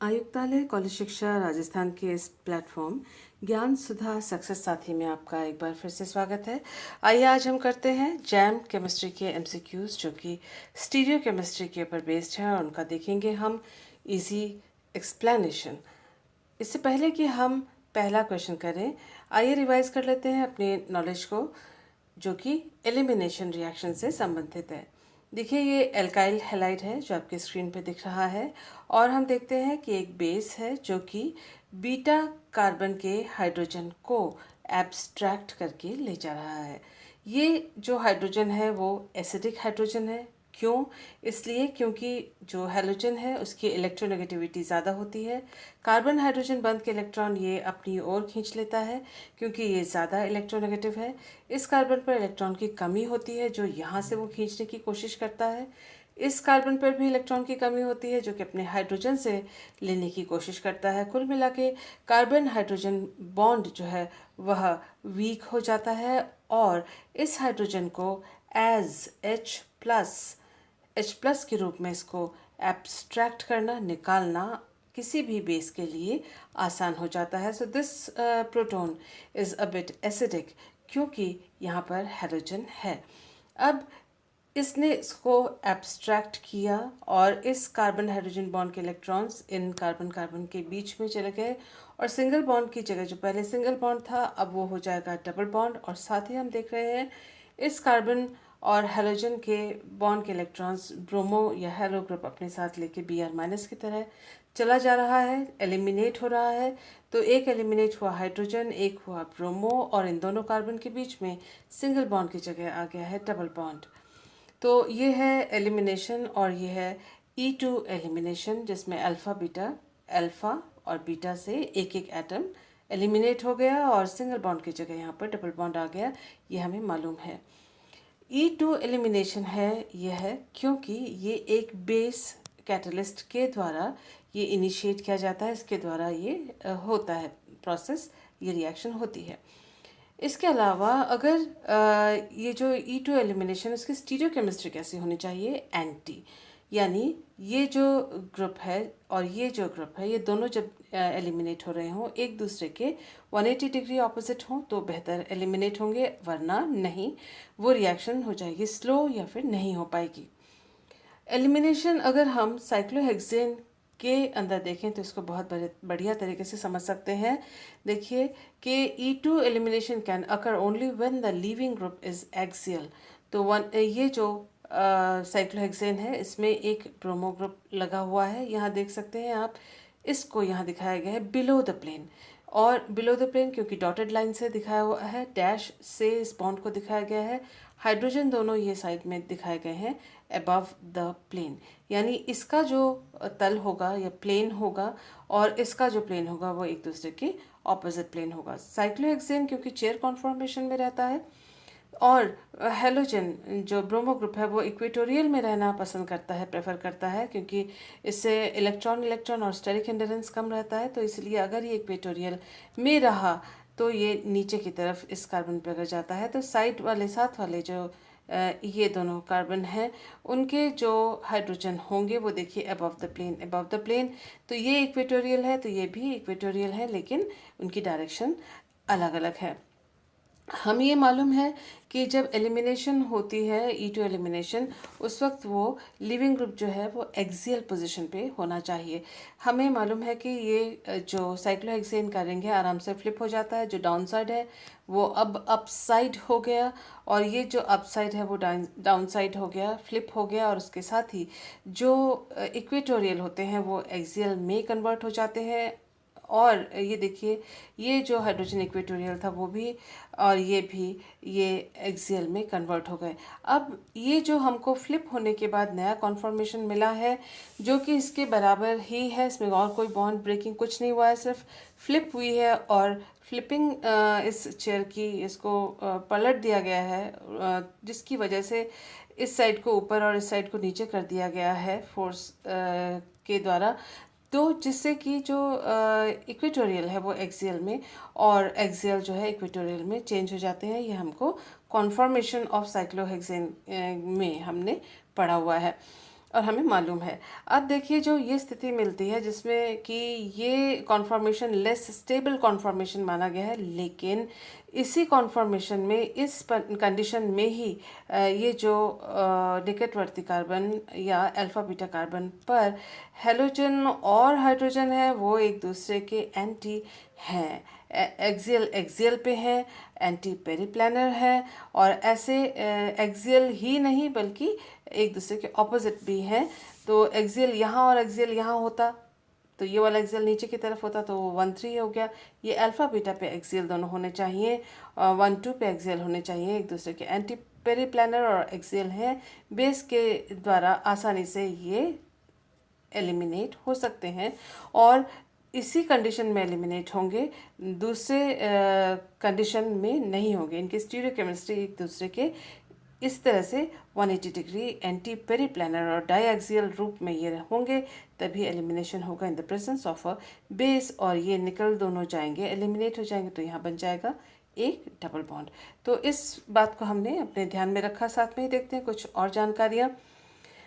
आयुक्तालय कॉलेज शिक्षा राजस्थान के इस प्लेटफॉर्म ज्ञान सुधा सक्सेस साथी में आपका एक बार फिर से स्वागत है। आइए आज हम करते हैं जैम केमिस्ट्री के एमसीक्यूज जो कि स्टीरियो केमिस्ट्री के ऊपर बेस्ड है और उनका देखेंगे हम इजी एक्सप्लेनेशन। इससे पहले कि हम पहला क्वेश्चन करें, आइए रिवाइज कर लेते हैं अपने नॉलेज को जो कि एलिमिनेशन रिएक्शन से संबंधित है। देखिए ये एल्काइल हैलाइड है जो आपके स्क्रीन पे दिख रहा है और हम देखते हैं कि एक बेस है जो कि बीटा कार्बन के हाइड्रोजन को एब्स्ट्रैक्ट करके ले जा रहा है। ये जो हाइड्रोजन है वो एसिडिक हाइड्रोजन है। क्यों? इसलिए क्योंकि जो हैलोजन है उसकी इलेक्ट्रोनेगेटिविटी ज़्यादा होती है। कार्बन हाइड्रोजन बंद के इलेक्ट्रॉन ये अपनी ओर खींच लेता है क्योंकि ये ज़्यादा इलेक्ट्रोनेगेटिव है। इस कार्बन पर इलेक्ट्रॉन की कमी होती है जो यहाँ से वो खींचने की कोशिश करता है। इस कार्बन पर भी इलेक्ट्रॉन की कमी होती है जो कि अपने हाइड्रोजन से लेने की कोशिश करता है। कुल मिला के कार्बन हाइड्रोजन बॉन्ड जो है वह वीक हो जाता है और इस हाइड्रोजन को एच प्लस के रूप में इसको एब्स्ट्रैक्ट करना, निकालना किसी भी बेस के लिए आसान हो जाता है। So this proton is a bit acidic क्योंकि यहाँ पर हैलोजन है। अब इसने इसको एब्स्ट्रैक्ट किया और इस कार्बन हाइड्रोजन बॉन्ड के इलेक्ट्रॉन्स इन कार्बन कार्बन के बीच में चले गए और सिंगल बॉन्ड की जगह जो पहले सिंगल बॉन्ड था अब वो हो जाएगा डबल बॉन्ड। और साथ ही हम देख रहे हैं इस कार्बन और हैलोजन के बॉन्ड के इलेक्ट्रॉन्स ब्रोमो या हेलो ग्रुप अपने साथ लेके Br- की तरह चला जा रहा है, एलिमिनेट हो रहा है। तो एक एलिमिनेट हुआ हाइड्रोजन, एक हुआ ब्रोमो और इन दोनों कार्बन के बीच में सिंगल बॉन्ड की जगह आ गया है डबल बॉन्ड। तो ये है एलिमिनेशन और ये है E2 एलिमिनेशन जिसमें अल्फा और बीटा से एक एक एटम एलिमिनेट हो गया और सिंगल बॉन्ड की जगह यहाँ पर डबल बॉन्ड आ गया, ये हमें मालूम है। E2 एलिमिनेशन है यह है क्योंकि ये एक बेस कैटलिस्ट के द्वारा ये इनिशिएट किया जाता है, इसके द्वारा ये होता है प्रोसेस, ये रिएक्शन होती है। इसके अलावा अगर ये जो E2 एलिमिनेशन उसकी स्टीरियो केमिस्ट्री कैसी होनी चाहिए, एंटी, यानी ये जो ग्रुप है और ये जो ग्रुप है ये दोनों जब एलिमिनेट हो रहे हों एक दूसरे के 180 डिग्री ऑपोजिट हों तो बेहतर एलिमिनेट होंगे, वरना नहीं, वो रिएक्शन हो जाएगी स्लो या फिर नहीं हो पाएगी। एलिमिनेशन अगर हम साइक्लोहेक्सेन के अंदर देखें तो इसको बहुत बढ़िया तरीके से समझ सकते हैं। देखिए कि E2 elimination can occur only when the leaving group is axial. तो ये जो साइक्लोहेक्सेन है इसमें एक ब्रोमो ग्रुप लगा हुआ है, यहाँ देख सकते हैं आप, इसको यहाँ दिखाया गया है बिलो द प्लेन। और बिलो द प्लेन क्योंकि डॉटेड लाइन से दिखाया हुआ है, डैश से इस बॉन्ड को दिखाया गया है। हाइड्रोजन दोनों ये साइड में दिखाए गए हैं अबव द प्लेन, यानी इसका जो तल होगा या प्लेन होगा और इसका जो प्लेन होगा वो एक दूसरे के ऑपोजिट प्लेन होगा। साइक्लोहेक्सेन क्योंकि चेयर कॉन्फॉर्मेशन में रहता है और हेलोजन जो ब्रोमो ग्रुप है वो इक्वेटोरियल में रहना पसंद करता है, प्रेफर करता है, क्योंकि इससे इलेक्ट्रॉन और स्टेरिक एंडरेंस कम रहता है। तो इसलिए अगर ये इक्वेटोरियल में रहा तो ये नीचे की तरफ इस कार्बन पे अगर जाता है तो साइड वाले साथ वाले जो ये दोनों कार्बन हैं उनके जो हाइड्रोजन होंगे वो देखिए अबव द प्लेन। तो ये इक्वेटोरियल है तो ये भी इक्वेटोरियल है लेकिन उनकी डायरेक्शन अलग अलग है। हम ये मालूम है कि जब एलिमिनेशन होती है E2 एलिमिनेशन उस वक्त वो लिविंग ग्रुप जो है वो एक्सियल पोजीशन पे होना चाहिए। हमें मालूम है कि ये जो साइक्लोहेक्सेन का रिंग है आराम से फ्लिप हो जाता है, जो डाउन साइड है वो अब अप साइड हो गया और ये जो अप साइड है वो डाउन साइड हो गया, फ्लिप हो गया। और उसके साथ ही जो इक्वेटोरियल होते हैं वो एक्सियल में कन्वर्ट हो जाते हैं। और ये देखिए ये जो हाइड्रोजन इक्वेटोरियल था वो भी और ये भी ये एक्सियल में कन्वर्ट हो गए। अब ये जो हमको फ्लिप होने के बाद नया कॉन्फॉर्मेशन मिला है जो कि इसके बराबर ही है, इसमें और कोई बॉन्ड ब्रेकिंग कुछ नहीं हुआ है, सिर्फ फ्लिप हुई है और फ्लिपिंग इस चेयर की इसको पलट दिया गया है जिसकी वजह से इस साइड को ऊपर और इस साइड को नीचे कर दिया गया है फोर्स के द्वारा। तो जिससे कि जो इक्वेटोरियल है वो एक्सियल में और एक्सियल जो है इक्वेटोरियल में चेंज हो जाते हैं। ये हमको कॉन्फॉर्मेशन ऑफ साइक्लोहेक्सेन में हमने पढ़ा हुआ है। और हमें मालूम है। अब देखिए जो ये स्थिति मिलती है जिसमें कि ये कॉन्फॉर्मेशन लेस स्टेबल कॉन्फॉर्मेशन माना गया है, लेकिन इसी कॉन्फॉर्मेशन में इस कंडीशन में ही ये जो निकटवर्ती कार्बन या अल्फा बीटा कार्बन पर हेलोजन और हाइड्रोजन है वो एक दूसरे के एंटी हैं, एक्सियल एक्सियल पे है, एंटी पेरिप्लानर है, और ऐसे एक्सियल ही नहीं बल्कि एक दूसरे के ऑपोजिट भी हैं। तो एक्सियल यहाँ और एक्सियल यहाँ होता तो ये वाला एक्सियल नीचे की तरफ होता तो 1 3 हो गया। ये अल्फा बीटा पे एक्सियल दोनों होने चाहिए, 1 2 पे एक्सियल होने चाहिए, एक दूसरे के एंटी पेरिप्लानर और एक्सियल हैं, बेस के द्वारा आसानी से ये एलिमिनेट हो सकते हैं और इसी कंडीशन में एलिमिनेट होंगे, दूसरे कंडीशन में नहीं होंगे। इनकी स्टीरियोकेमिस्ट्री एक दूसरे के इस तरह से 180 डिग्री एंटी पेरिप्लानर और डायएक्सियल रूप में ये होंगे, तभी एलिमिनेशन होगा in the presence of a base, और ये निकल दोनों जाएंगे, एलिमिनेट हो जाएंगे, तो यहाँ बन जाएगा एक डबल बॉन्ड। तो इस बात को हमने अपने ध्यान में रखा। साथ में ही देखते हैं कुछ और जानकारियाँ।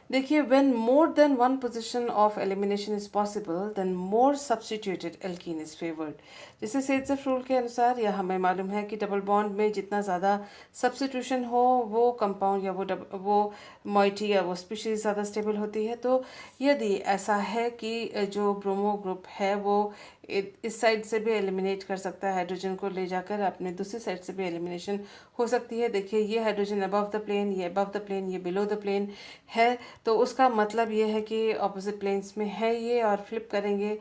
देखिए, when more than one position of elimination is possible, then more substituted alkene is favored. जैसे सेट्ज़ेफ रूल के अनुसार यह हमें मालूम है कि डबल बॉन्ड में जितना ज़्यादा सब्स्टिट्यूशन हो वो कंपाउंड या वो मॉइटी या वो स्पीशीज ज़्यादा स्टेबल होती है। तो यदि ऐसा है कि जो ब्रोमो ग्रुप है वो इस साइड से भी एलिमिनेट कर सकता है हाइड्रोजन को ले जाकर, अपने दूसरी साइड से भी एलिमिनेशन हो सकती है। देखिए, ये हाइड्रोजन अबव द प्लेन, ये अबव द प्लेन, ये बिलो द प्लेन है, तो उसका मतलब ये है कि ऑपोजिट प्लेन्स में है ये, और फ्लिप करेंगे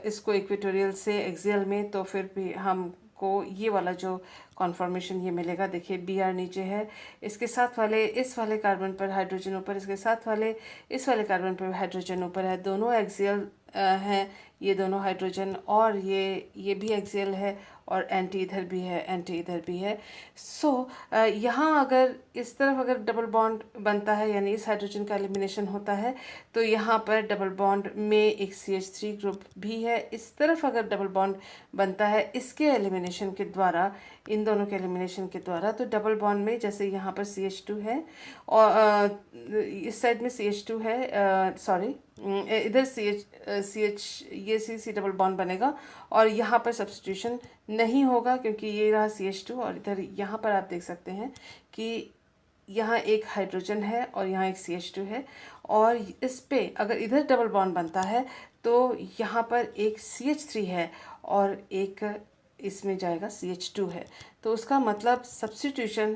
इसको इक्वेटोरियल से एक्सियल में, तो फिर भी हमको ये वाला जो कॉन्फॉर्मेशन ये मिलेगा। देखिए, Br नीचे है, इसके साथ वाले इस वाले कार्बन पर हाइड्रोजन ऊपर, इसके साथ वाले इस वाले कार्बन पर हाइड्रोजन ऊपर है, दोनों एक्सियल हैं, ये दोनों हाइड्रोजन, और ये भी एक्सियल है, और एंटी इधर भी है, एंटी इधर भी है। सो यहाँ अगर इस तरफ अगर डबल बॉन्ड बनता है, यानी इस हाइड्रोजन का एलिमिनेशन होता है, तो यहाँ पर डबल बॉन्ड में एक CH3 ग्रुप भी है। इस तरफ अगर डबल बॉन्ड बनता है इसके एलिमिनेशन के द्वारा, इन दोनों के एलिमिनेशन के द्वारा, तो डबल बॉन्ड में जैसे यहाँ पर CH2 है और इस साइड में CH2 है, सॉरी इधर CH ये C डबल बॉन्ड बनेगा, और यहाँ पर सब्स्टिट्यूशन नहीं होगा क्योंकि ये रहा CH2, और इधर यहाँ पर आप देख सकते हैं कि यहाँ एक हाइड्रोजन है और यहाँ एक CH2 है, और इस पे अगर इधर डबल बॉन्ड बनता है तो यहाँ पर एक CH3 है और एक इसमें जाएगा CH2 है। तो उसका मतलब सब्स्टिट्यूशन,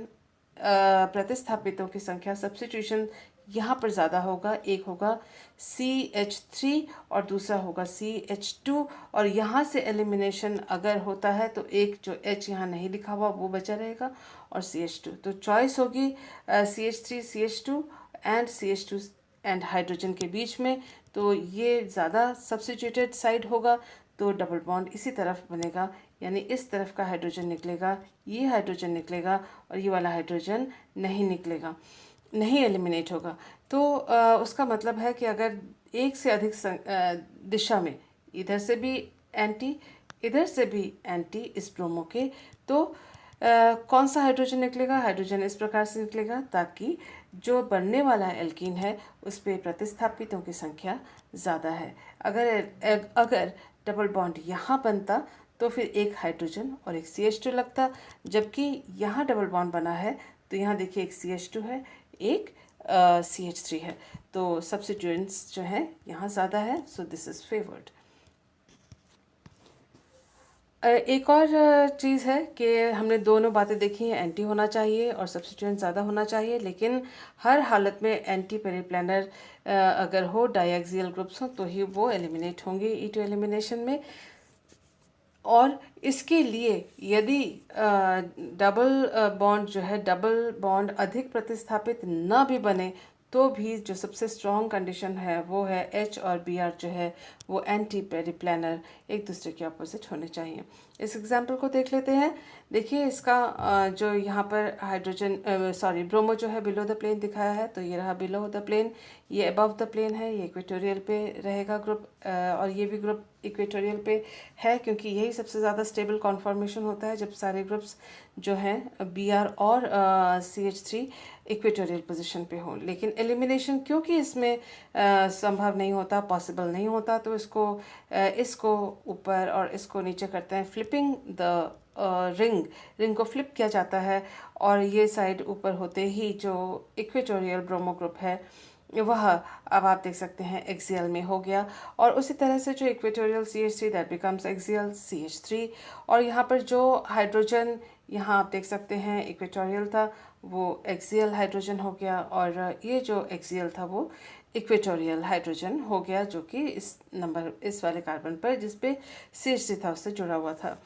प्रतिस्थापितों की संख्या, सब्स्टिट्यूशन यहाँ पर ज़्यादा होगा। एक होगा CH3 और दूसरा होगा CH2, और यहाँ से एलिमिनेशन अगर होता है तो एक जो H यहाँ नहीं लिखा हुआ वो बचा रहेगा, और CH2। तो चॉइस होगी CH3 CH2 and CH2 and hydrogen के बीच में, तो ये ज़्यादा सब्स्टिट्यूटेड साइड होगा, तो डबल बॉन्ड इसी तरफ बनेगा, यानी इस तरफ का हाइड्रोजन निकलेगा, ये हाइड्रोजन निकलेगा, और ये वाला हाइड्रोजन नहीं निकलेगा, नहीं एलिमिनेट होगा। तो उसका मतलब है कि अगर एक से अधिक दिशा में, इधर से भी एंटी, इधर से भी एंटी इस ब्रोमो के, तो कौन सा हाइड्रोजन निकलेगा? हाइड्रोजन इस प्रकार से निकलेगा ताकि जो बनने वाला एल्कीन है उस पर प्रतिस्थापितों की संख्या ज़्यादा है। अगर डबल बॉन्ड यहाँ बनता तो फिर एक हाइड्रोजन और एक CH2 लगता, जबकि यहाँ डबल बॉन्ड बना है तो यहाँ देखिए एक CH2 है, एक CH3 है, तो सब्स्टिट्यूएंट्स जो है यहाँ ज़्यादा है, सो दिस इज़ फेवर्ड। एक और चीज़ है कि हमने दोनों बातें देखी हैं, एंटी होना चाहिए और सब्स्टिट्यूएंट ज़्यादा होना चाहिए, लेकिन हर हालत में एंटी पेरिप्लानर अगर हो, डायएक्सियल ग्रुप्स हो, तो ही वो एलिमिनेट होंगे E2 एलिमिनेशन में। और इसके लिए यदि डबल बॉन्ड जो है, डबल बॉन्ड अधिक प्रतिस्थापित न भी बने तो भी जो सबसे स्ट्रॉन्ग कंडीशन है वो है H और Br जो है वो एंटी पेरिप्लानर एक दूसरे के अपोजिट होने चाहिए। इस एग्जाम्पल को देख लेते हैं। देखिए इसका जो यहाँ पर हाइड्रोजन ब्रोमो जो है बिलो द प्लेन दिखाया है, तो ये रहा बिलो द प्लेन, ये अबव द प्लेन है, ये इक्वेटोरियल पे रहेगा ग्रुप, और ये भी ग्रुप इक्वेटोरियल पे है, क्योंकि यही सबसे ज़्यादा स्टेबल कॉन्फॉर्मेशन होता है जब सारे ग्रुप्स जो हैं BR और CH3 इक्वेटोरियल पोजीशन पे हों। लेकिन एलिमिनेशन क्योंकि इसमें संभव नहीं होता, पॉसिबल नहीं होता, तो इसको ऊपर और इसको नीचे करते हैं, फ्लिपिंग द रिंग को फ्लिप किया जाता है, और ये साइड ऊपर होते ही जो इक्वेटोरियल ब्रोमो ग्रुप है वह अब आप देख सकते हैं एक्सियल में हो गया, और उसी तरह से जो equatorial CH3 that becomes axial CH3, और यहाँ पर जो हाइड्रोजन यहाँ आप देख सकते हैं इक्वेटोरियल था वो एक्सियल हाइड्रोजन हो गया, और ये जो एक्सियल था वो इक्वेटोरियल हाइड्रोजन हो गया, जो कि इस वाले कार्बन पर जिस पे CH3 था उससे जुड़ा हुआ था।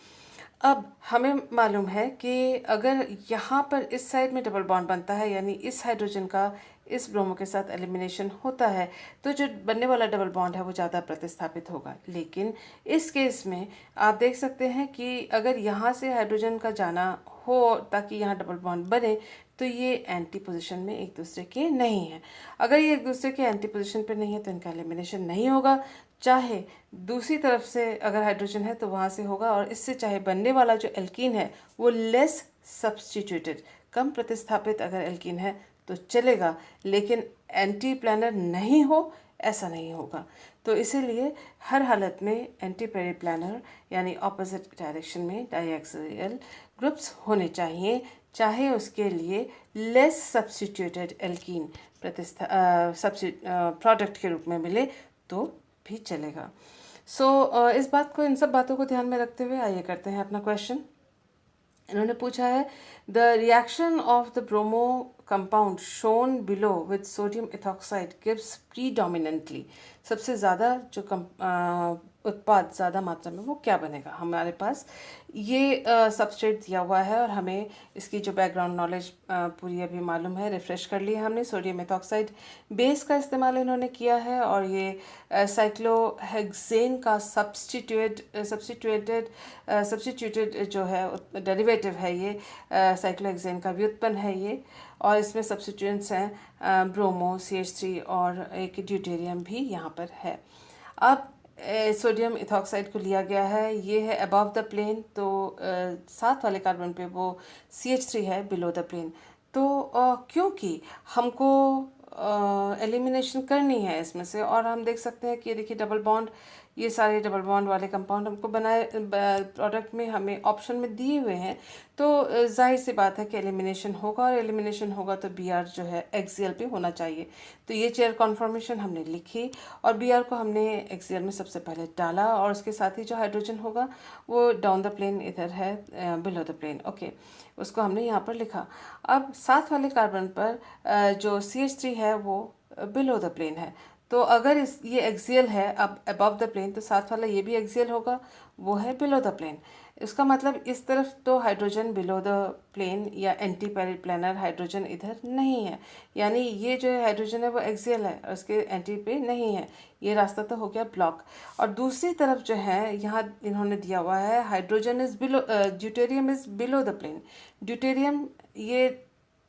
अब हमें मालूम है कि अगर यहाँ पर इस साइड में डबल बॉन्ड बनता है, यानी इस हाइड्रोजन का इस ब्रोमो के साथ एलिमिनेशन होता है, तो जो बनने वाला डबल बॉन्ड है वो ज़्यादा प्रतिस्थापित होगा। लेकिन इस केस में आप देख सकते हैं कि अगर यहाँ से हाइड्रोजन का जाना हो ताकि यहाँ डबल बॉन्ड बने, तो ये एंटी पोजीशन में एक दूसरे के नहीं है। अगर ये एक दूसरे के एंटी पोजीशन पे नहीं है तो इनका एलिमिनेशन नहीं होगा, चाहे दूसरी तरफ से अगर हाइड्रोजन है तो वहाँ से होगा, और इससे चाहे बनने वाला जो एल्कीन है वो लेस सब्सटीट्यूटेड, कम प्रतिस्थापित अगर एल्कीन है तो चलेगा, लेकिन एंटी प्लानर नहीं हो ऐसा नहीं होगा। तो इसीलिए हर हालत में एंटी पेरिप्लानर यानी ऑपोजिट डायरेक्शन में डाइएक्सियल ग्रुप्स होने चाहिए, चाहे उसके लिए लेस सब्सटीट्यूटेड एल्कीन प्रोडक्ट के रूप में मिले तो भी चलेगा। इन सब बातों को ध्यान में रखते हुए आइए करते हैं अपना क्वेश्चन। इन्होंने पूछा है the reaction of the bromo compound shown below with sodium ethoxide gives predominantly, सबसे ज़्यादा जो उत्पाद ज़्यादा मात्रा में वो क्या बनेगा। हमारे पास ये सबस्ट्रेट दिया हुआ है और हमें इसकी जो बैकग्राउंड नॉलेज पूरी अभी मालूम है, रिफ्रेश कर लिया हमने। सोडियम इथॉक्साइड बेस का इस्तेमाल इन्होंने किया है, और ये साइक्लोहेक्सेन का सब्स्टिट्यूटेड जो है डेरिवेटिव है, ये साइक्लोहेक्सेन का व्युत्पन्न है ये, और इसमें सब्स्टिट्यूएंट्स हैं ब्रोमो CH3 और एक ड्यूटेरियम भी यहाँ पर है। अब सोडियम इथॉक्साइड को लिया गया है, ये है अबव द प्लेन, तो साथ वाले कार्बन पे वो CH3 है बिलो द प्लेन। तो क्योंकि हमको एलिमिनेशन करनी है इसमें से, और हम देख सकते हैं कि देखिए डबल बॉन्ड, ये सारे डबल बॉन्ड वाले कंपाउंड हमको बनाए प्रोडक्ट में हमें ऑप्शन में दिए हुए हैं, तो जाहिर सी बात है कि एलिमिनेशन होगा, और एलिमिनेशन होगा तो BR जो है एक्सियल पे होना चाहिए। तो ये चेयर कॉन्फॉर्मेशन हमने लिखी, और BR को हमने एक्सियल में सबसे पहले डाला, और उसके साथ ही जो हाइड्रोजन होगा वो डाउन द प्लेन इधर है बिलो द प्लेन, ओके, उसको हमने यहाँ पर लिखा। अब साथ वाले कार्बन पर जो CH3 है वो बिलो द प्लेन है, तो अगर ये एक्सियल है अब अबव द प्लेन, तो साथ वाला ये भी एक्सियल होगा, वो है बिलो द प्लेन। इसका मतलब इस तरफ तो हाइड्रोजन बिलो द प्लेन या एंटी पेरिप्लानर हाइड्रोजन इधर नहीं है, यानी ये जो हाइड्रोजन है वो एक्सियल है और उसके एंटी पे नहीं है, ये रास्ता तो हो गया ब्लॉक। और दूसरी तरफ जो है यहाँ इन्होंने दिया हुआ है hydrogen is below deuterium is below the plane, deuterium ये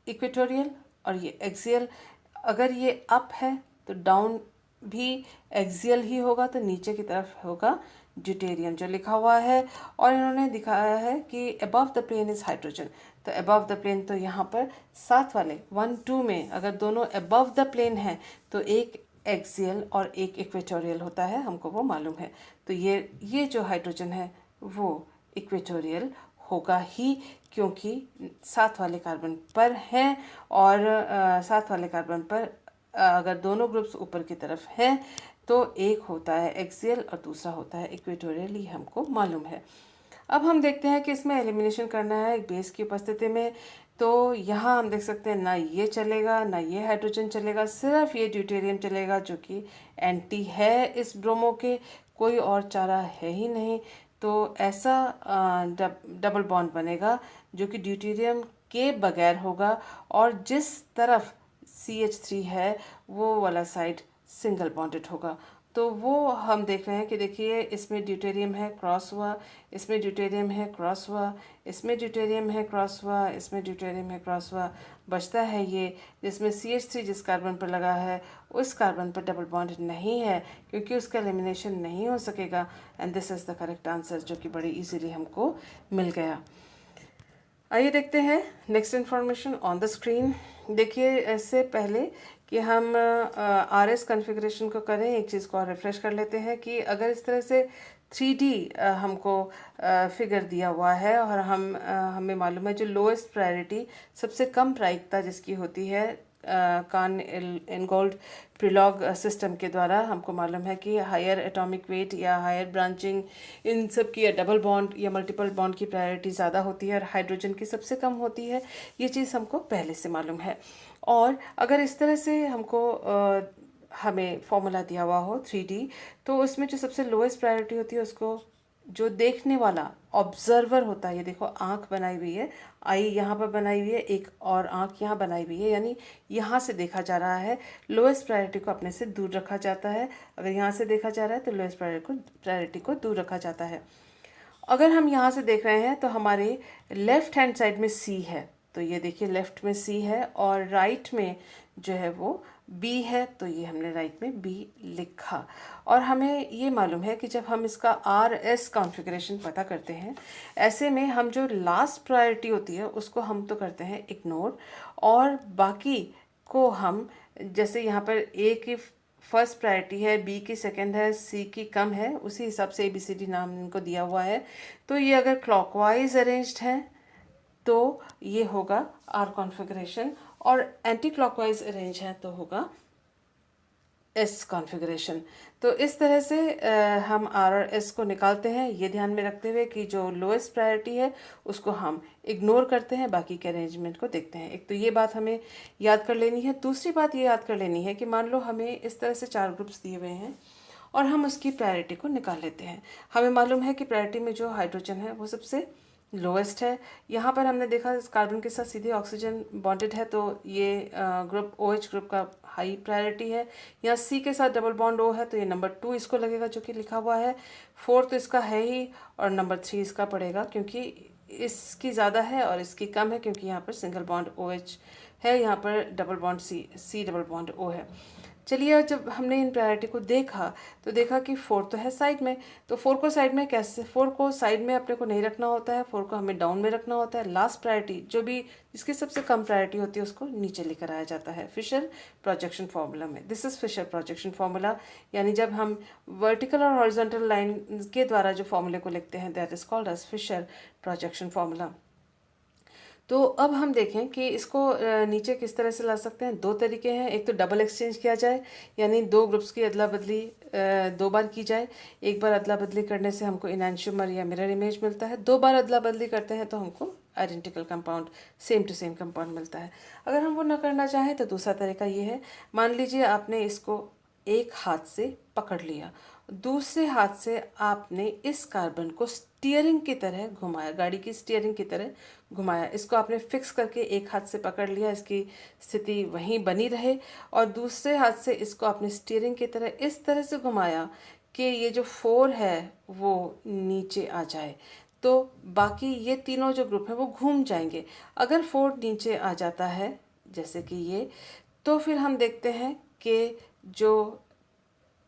इक्वेटोरियल और ये एक्सियल, अगर ये अप है तो डाउन भी एक्सियल ही होगा, तो नीचे की तरफ होगा ड्यूटेरियम जो लिखा हुआ है। और इन्होंने दिखाया है कि above the plane is hydrogen, तो अबव द प्लेन तो यहाँ पर साथ वाले 1 2 में अगर दोनों अबव द प्लेन हैं तो एक एक्सियल और एक इक्वेटोरियल होता है, हमको वो मालूम है। तो ये जो हाइड्रोजन है वो इक्वेटोरियल होगा ही, क्योंकि साथ वाले कार्बन पर हैं, और साथ वाले कार्बन पर अगर दोनों ग्रुप्स ऊपर की तरफ हैं तो एक होता है एक्सियल और दूसरा होता है इक्वेटोरियल, ये हमको मालूम है। अब हम देखते हैं कि इसमें एलिमिनेशन करना है एक बेस की उपस्थिति में, तो यहाँ हम देख सकते हैं ना ये चलेगा ना ये हाइड्रोजन चलेगा, सिर्फ ये ड्यूटेरियम चलेगा जो कि एंटी है इस ब्रोमो के, कोई और चारा है ही नहीं। तो ऐसा डबल बॉन्ड बनेगा जो कि ड्यूटेरियम के बगैर होगा, और जिस तरफ CH3 है वो वाला साइड सिंगल बॉन्डेड होगा, तो वो हम देख रहे हैं कि देखिए इसमें ड्यूटेरियम है क्रॉस हुआ, इसमें ड्यूटेरियम है क्रॉस हुआ, इसमें ड्यूटेरियम है क्रॉस हुआ, इसमें ड्यूटेरियम है क्रॉस हुआ। बचता है ये जिसमें CH3 जिस कार्बन पर लगा है उस कार्बन पर डबल बॉन्ड नहीं है, क्योंकि उसका एलिमिनेशन नहीं हो सकेगा। And this is the correct answer, जो कि बड़ी इजीली हमको मिल गया। आइए देखते हैं next information on the screen. देखिए इससे पहले कि हम RS कॉन्फ़िगरेशन को करें, एक चीज़ को और रिफ्रेश कर लेते हैं कि अगर इस तरह से 3D हमको फिगर दिया हुआ है और हमें मालूम है जो लोएस्ट प्रायोरिटी, सबसे कम प्रायिकता जिसकी होती है कान इनगोल्ड प्रिलॉग सिस्टम के द्वारा, हमको मालूम है कि हायर एटॉमिक वेट या हायर ब्रांचिंग इन सब की या डबल बॉन्ड या मल्टीपल बॉन्ड की प्रायोरिटी ज़्यादा होती है और हाइड्रोजन की सबसे कम होती है। ये चीज़ हमको पहले से मालूम है। और अगर इस तरह से हमको हमें फॉर्मूला दिया हुआ हो 3D, तो उसमें जो सबसे लोएस्ट प्रायोरिटी होती है उसको जो देखने वाला ऑब्जर्वर होता है, ये देखो आंख बनाई हुई है, आई यहाँ पर बनाई हुई है, एक और आंख यहाँ बनाई हुई है, यानी यहाँ से देखा जा रहा है। लोएस्ट प्रायोरिटी को अपने से दूर रखा जाता है। अगर यहाँ से देखा जा रहा है तो लोएस्ट प्रायोरिटी को दूर रखा जाता है। अगर हम यहाँ से देख रहे हैं तो हमारे लेफ्ट हैंड साइड में C है, तो ये देखिए लेफ्ट में C है और राइट में जो है वो B है, तो ये हमने राइट में B लिखा। और हमें ये मालूम है कि जब हम इसका RS कॉन्फ़िगरेशन पता करते हैं, ऐसे में हम जो लास्ट प्रायोरिटी होती है उसको हम तो करते हैं इग्नोर, और बाकी को हम, जैसे यहाँ पर A की फर्स्ट प्रायोरिटी है, B की सेकंड है, C की कम है, उसी हिसाब से ABCD नाम इनको दिया हुआ है। तो ये अगर क्लॉकवाइज अरेंज्ड है तो ये होगा R कॉन्फ़िगरेशन, और एंटी क्लॉकवाइज अरेंज है तो होगा S कॉन्फ़िगरेशन। तो इस तरह से हम R और S को निकालते हैं, ये ध्यान में रखते हुए कि जो लोएस्ट प्रायोरिटी है उसको हम इग्नोर करते हैं, बाकी के अरेंजमेंट को देखते हैं। एक तो ये बात हमें याद कर लेनी है। दूसरी बात ये याद कर लेनी है कि मान लो हमें इस तरह से 4 ग्रुप्स दिए हुए हैं और हम उसकी प्रायोरिटी को निकाल लेते हैं। हमें मालूम है कि प्रायोरिटी में जो हाइड्रोजन है वो सबसे लोएस्ट है। यहाँ पर हमने देखा इस कार्बन के साथ सीधे ऑक्सीजन बॉन्डेड है, तो ये ग्रुप OH ग्रुप का हाई प्रायोरिटी है। यहाँ C के साथ डबल बॉन्ड O है, तो ये नंबर 2 इसको लगेगा जो कि लिखा हुआ है। 4 तो इसका है ही, और नंबर 3 इसका पड़ेगा क्योंकि इसकी ज़्यादा है और इसकी कम है, क्योंकि यहाँ पर सिंगल बॉन्ड OH है, यहाँ पर double bond C double bond O है। चलिए जब हमने इन प्रायोरिटी को देखा तो देखा कि 4 तो है साइड में, तो 4 को साइड में कैसे, 4 को साइड में अपने को नहीं रखना होता है, 4 को हमें डाउन में रखना होता है। लास्ट प्रायोरिटी जो भी जिसकी सबसे कम प्रायोरिटी होती है उसको नीचे लेकर आया जाता है फिशर प्रोजेक्शन फार्मूला में। This is Fischer projection formula, यानी जब हम वर्टिकल और हॉरिजॉन्टल लाइन के द्वारा जो फार्मूले को लिखते हैं that is called as Fischer projection formula. तो अब हम देखें कि इसको नीचे किस तरह से ला सकते हैं। 2 तरीके हैं, एक तो डबल एक्सचेंज किया जाए, यानी 2 ग्रुप्स की अदला बदली 2 बार की जाए। एक बार अदला बदली करने से हमको इनैंशियोमर या मिरर इमेज मिलता है, 2 बार अदला बदली करते हैं तो हमको identical compound, same to same compound मिलता है। अगर हम वो ना करना चाहें तो दूसरा तरीका ये है, मान लीजिए आपने इसको एक हाथ से पकड़ लिया, दूसरे हाथ से आपने इस कार्बन को स्टीयरिंग की तरह घुमाया, गाड़ी की स्टीयरिंग की तरह घुमाया। इसको आपने फिक्स करके एक हाथ से पकड़ लिया, इसकी स्थिति वहीं बनी रहे, और दूसरे हाथ से इसको आपने स्टीयरिंग की तरह इस तरह से घुमाया कि ये जो 4 है वो नीचे आ जाए, तो बाकी ये तीनों जो ग्रुप हैं वो घूम जाएंगे। अगर 4 नीचे आ जाता है जैसे कि ये, तो फिर हम देखते हैं कि जो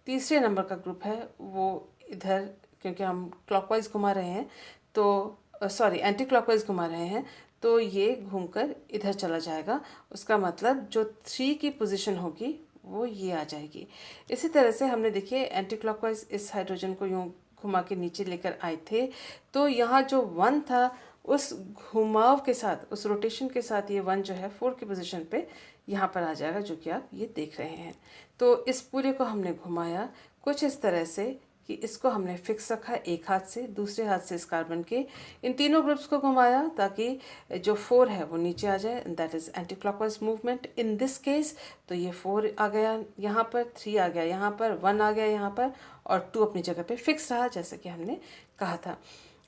तीसरे नंबर का ग्रुप है वो इधर, क्योंकि हम क्लॉकवाइज घुमा रहे हैं तो सॉरी एंटी क्लॉकवाइज घुमा रहे हैं, तो ये घूमकर इधर चला जाएगा। उसका मतलब जो 3 की पोजीशन होगी वो ये आ जाएगी। इसी तरह से हमने देखिए एंटी क्लॉकवाइज इस हाइड्रोजन को यूँ घुमा के नीचे लेकर आए थे, तो यहाँ जो 1 था उस घुमाव के साथ, उस रोटेशन के साथ ये 1 जो है 4 की पोजीशन पे यहाँ पर आ जाएगा, जो कि आप ये देख रहे हैं। तो इस पूरे को हमने घुमाया कुछ इस तरह से कि इसको हमने फिक्स रखा एक हाथ से, दूसरे हाथ से इस कार्बन के इन तीनों ग्रुप्स को घुमाया ताकि जो 4 है वो नीचे आ जाए, that is anti clockwise movement in this case. तो ये 4 आ गया यहाँ पर, 3 आ गया यहाँ पर, 1 आ गया यहाँ पर, और 2 अपनी जगह पे फिक्स रहा जैसे कि हमने कहा था।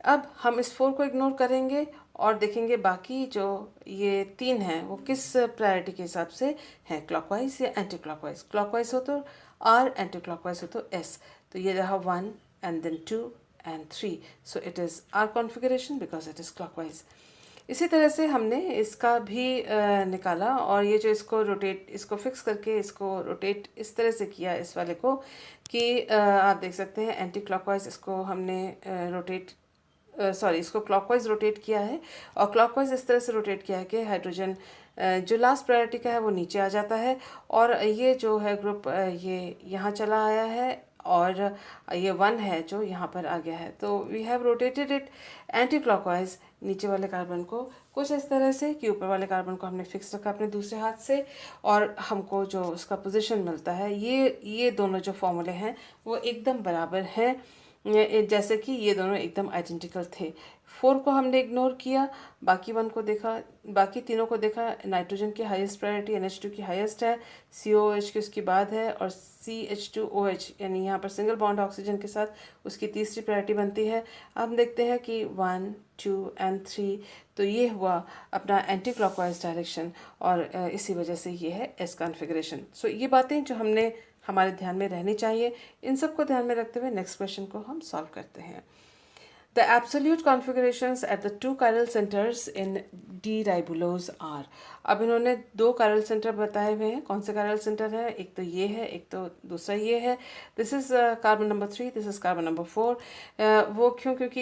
अब हम इस 4 को इग्नोर करेंगे और देखेंगे बाकी जो ये 3 हैं वो किस प्रायोरिटी के हिसाब से हैं, क्लॉकवाइज या एंटी क्लॉकवाइज। क्लॉकवाइज हो तो R एंटी क्लॉकवाइज हो तो S, तो ये रहा 1 and then 2 and 3, so it is R configuration because it is clockwise. इसी तरह से हमने इसका भी निकाला, और ये जो इसको रोटेट, इसको फिक्स करके इसको रोटेट इस तरह से किया इस वाले को कि आप देख सकते हैं एंटी क्लॉकवाइज इसको हमने रोटेट, सॉरी इसको क्लॉकवाइज रोटेट किया है, और क्लॉकवाइज इस तरह से रोटेट किया है कि हाइड्रोजन जो लास्ट प्रायोरिटी का है वो नीचे आ जाता है, और ये जो है ग्रुप ये यहाँ चला आया है, और ये 1 है जो यहाँ पर आ गया है। तो we have rotated it anti clockwise नीचे वाले कार्बन को कुछ इस तरह से कि ऊपर वाले कार्बन को हमने फिक्स रखा अपने दूसरे हाथ से, और हमको जो उसका पोजीशन मिलता है, ये दोनों जो फॉर्मूले हैं वो एकदम बराबर हैं, जैसे कि ये दोनों एकदम आइडेंटिकल थे। 4 को हमने इग्नोर किया, बाकी 1 को देखा, बाकी तीनों को देखा। नाइट्रोजन की हाईएस्ट प्रायोरिटी NH2 की हाईएस्ट है, COOH की उसके बाद है, और CH2OH यानी यहाँ पर सिंगल बॉन्ड ऑक्सीजन के साथ उसकी तीसरी प्रायोरिटी बनती है। अब हम देखते हैं कि 1, 2 एंड 3, तो ये हुआ अपना एंटी क्लॉकवाइज डायरेक्शन, और इसी वजह से ये है S कॉन्फ़िगरेशन। सो ये बातें जो हमने हमारे ध्यान में रहनी चाहिए, इन सब को ध्यान में रखते हुए नेक्स्ट क्वेश्चन को हम सॉल्व करते हैं। The absolute configurations at the 2 chiral centers in D-ribulose are। अब इन्होंने 2 chiral center बताए हुए हैं। कौन से chiral center है? एक तो ये है, एक तो दूसरा ये है। This is carbon number 3, this is carbon number 4। वो क्यों? क्योंकि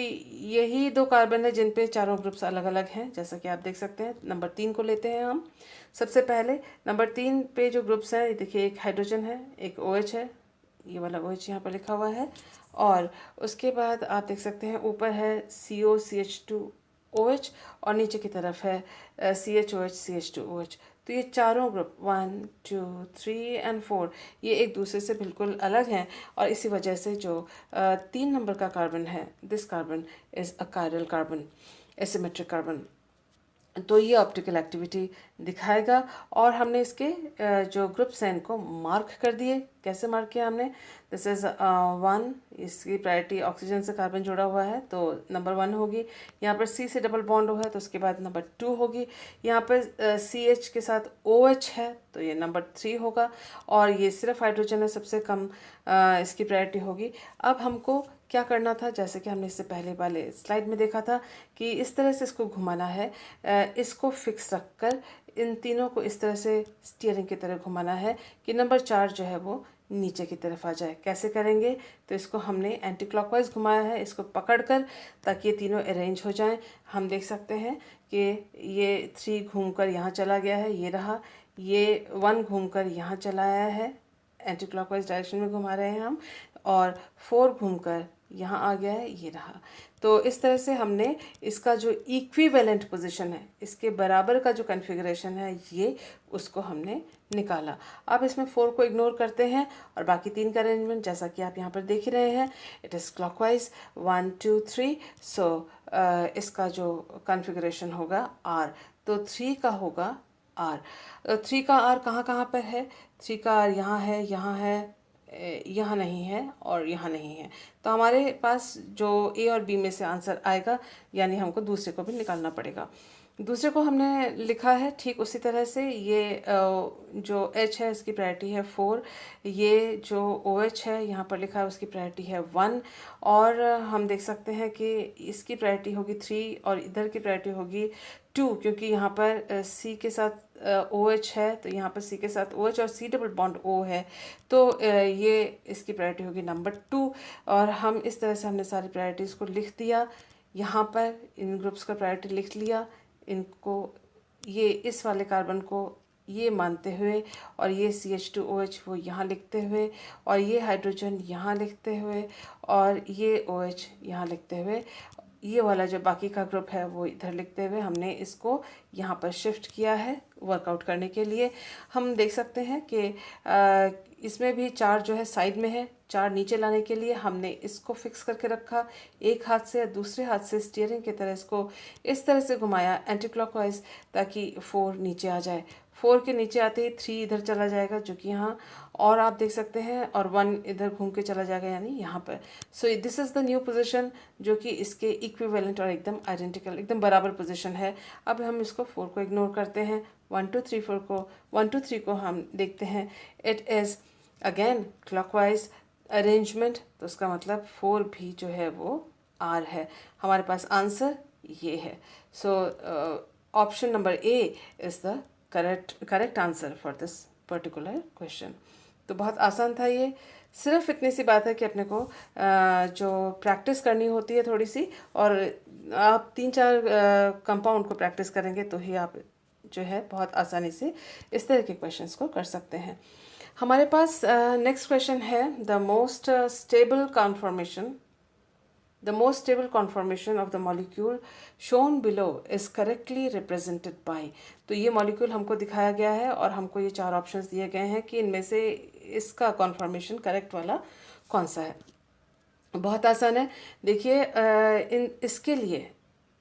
यही 2 कार्बन है जिन पे चारों ग्रुप्स अलग अलग हैं, जैसा कि आप देख सकते हैं। नंबर 3 को लेते हैं हम सबसे पहले। नंबर 3 पे जो ग्रुप्स हैं, देखिए एक हाइड्रोजन है, एक OH है, ये वाला OH यहाँ पर लिखा हुआ है, और उसके बाद आप देख सकते हैं ऊपर है COCH2OH, और नीचे की तरफ है CHOH CH2OH। तो ये चारों ग्रुप 1, 2, 3 एंड 4 ये एक दूसरे से बिल्कुल अलग हैं, और इसी वजह से जो 3 नंबर का कार्बन है, this carbon is a chiral carbon, asymmetric carbon. तो ये ऑप्टिकल एक्टिविटी दिखाएगा, और हमने इसके जो ग्रुप्स हैं इनको मार्क कर दिए। कैसे मार्क किया हमने? दिस इज़ 1, इसकी प्रायोरिटी ऑक्सीजन से कार्बन जुड़ा हुआ है तो नंबर 1 होगी। यहाँ पर C से डबल बॉन्ड हुआ है तो उसके बाद नंबर 2 होगी। यहाँ पर CH के साथ OH है तो ये नंबर 3 होगा, और ये सिर्फ हाइड्रोजन है, सबसे कम इसकी प्रायोरिटी होगी। अब हमको क्या करना था, जैसे कि हमने इससे पहले वाले स्लाइड में देखा था कि इस तरह से इसको घुमाना है, इसको फिक्स रखकर इन तीनों को इस तरह से स्टीयरिंग की तरह घुमाना है कि नंबर 4 जो है वो नीचे की तरफ आ जाए। कैसे करेंगे? तो इसको हमने एंटी क्लॉकवाइज घुमाया है, इसको पकड़कर, ताकि ये तीनों अरेंज हो जाएं। हम देख सकते हैं कि ये 3 घूमकर यहाँ चला गया है, ये रहा। ये 1 घूमकर यहाँ चला आया है, एंटी क्लॉकवाइज डायरेक्शन में घुमा रहे हैं हम, और 4 घूमकर यहाँ आ गया है, ये रहा। तो इस तरह से हमने इसका जो इक्विवेलेंट पोजीशन है, इसके बराबर का जो कॉन्फ़िगरेशन है, ये उसको हमने निकाला। अब इसमें 4 को इग्नोर करते हैं, और बाकी 3 का अरेंजमेंट जैसा कि आप यहाँ पर देख ही रहे हैं, इट इज़ क्लॉकवाइज 1, 2, 3। सो इसका जो कॉन्फ़िगरेशन होगा R, तो 3 का होगा R। 3 का R कहाँ कहाँ पर है? 3 का R यहाँ है, यहाँ है, यहाँ नहीं है, और यहाँ नहीं है। तो हमारे पास जो A और B में से आंसर आएगा, यानी हमको दूसरे को भी निकालना पड़ेगा। दूसरे को हमने लिखा है ठीक उसी तरह से। ये जो H है इसकी प्रायोरिटी है 4, ये जो OH है यहाँ पर लिखा है उसकी प्रायोरिटी है 1, और हम देख सकते हैं कि इसकी प्रायोरिटी होगी 3 और इधर की प्रायोरिटी होगी 2, क्योंकि यहाँ पर C के साथ OH है, तो यहाँ पर C के साथ OH और C डबल बॉन्ड O है, तो ये इसकी प्रायोरिटी होगी नंबर 2। और हम इस तरह से हमने सारी प्रायोरिटीज़ को लिख दिया, यहाँ पर इन ग्रुप्स का प्रायोरिटी लिख लिया, इनको ये इस वाले कार्बन को ये मानते हुए, और ये CH2OH वो यहाँ लिखते हुए, और ये हाइड्रोजन यहाँ लिखते हुए, और ये OH यहाँ लिखते हुए, ये वाला जो बाकी का ग्रुप है वो इधर लिखते हुए हमने इसको यहाँ पर शिफ्ट किया है वर्कआउट करने के लिए। हम देख सकते हैं कि इसमें भी 4 जो है साइड में है, 4 नीचे लाने के लिए हमने इसको फिक्स करके रखा एक हाथ से, दूसरे हाथ से स्टीयरिंग की तरह इसको इस तरह से घुमाया एंटी क्लॉकवाइज, ताकि 4 नीचे आ जाए। 4 के नीचे आते ही 3 इधर चला जाएगा जो कि यहाँ, और आप देख सकते हैं, और 1 इधर घूम के चला जाएगा यानी यहाँ पर। So this is the new position जो कि इसके इक्विवेलेंट और एकदम आइडेंटिकल, एकदम बराबर पोजीशन है। अब हम इसको 4 को इग्नोर करते हैं, 1, 2, 3, 4 को 1, 2, 3 को हम देखते हैं। It is again clockwise arrangement, तो उसका मतलब 4 भी जो है वो आर है। हमारे पास आंसर ये है। So option number A is the correct answer for this particular question. तो बहुत आसान था ये। सिर्फ इतनी सी बात है कि अपने को जो प्रैक्टिस करनी होती है थोड़ी सी, और आप 3-4 कंपाउंड को प्रैक्टिस करेंगे तो ही आप जो है बहुत आसानी से इस तरह के क्वेश्चंस को कर सकते हैं। हमारे पास नेक्स्ट क्वेश्चन है, the most stable conformation The most stable conformation of the molecule shown below is correctly represented by। तो ये मॉलिक्यूल हमको दिखाया गया है और हमको ये 4 ऑप्शंस दिए गए हैं कि इनमें से इसका कॉन्फॉर्मेशन करेक्ट वाला कौन सा है। बहुत आसान है। देखिए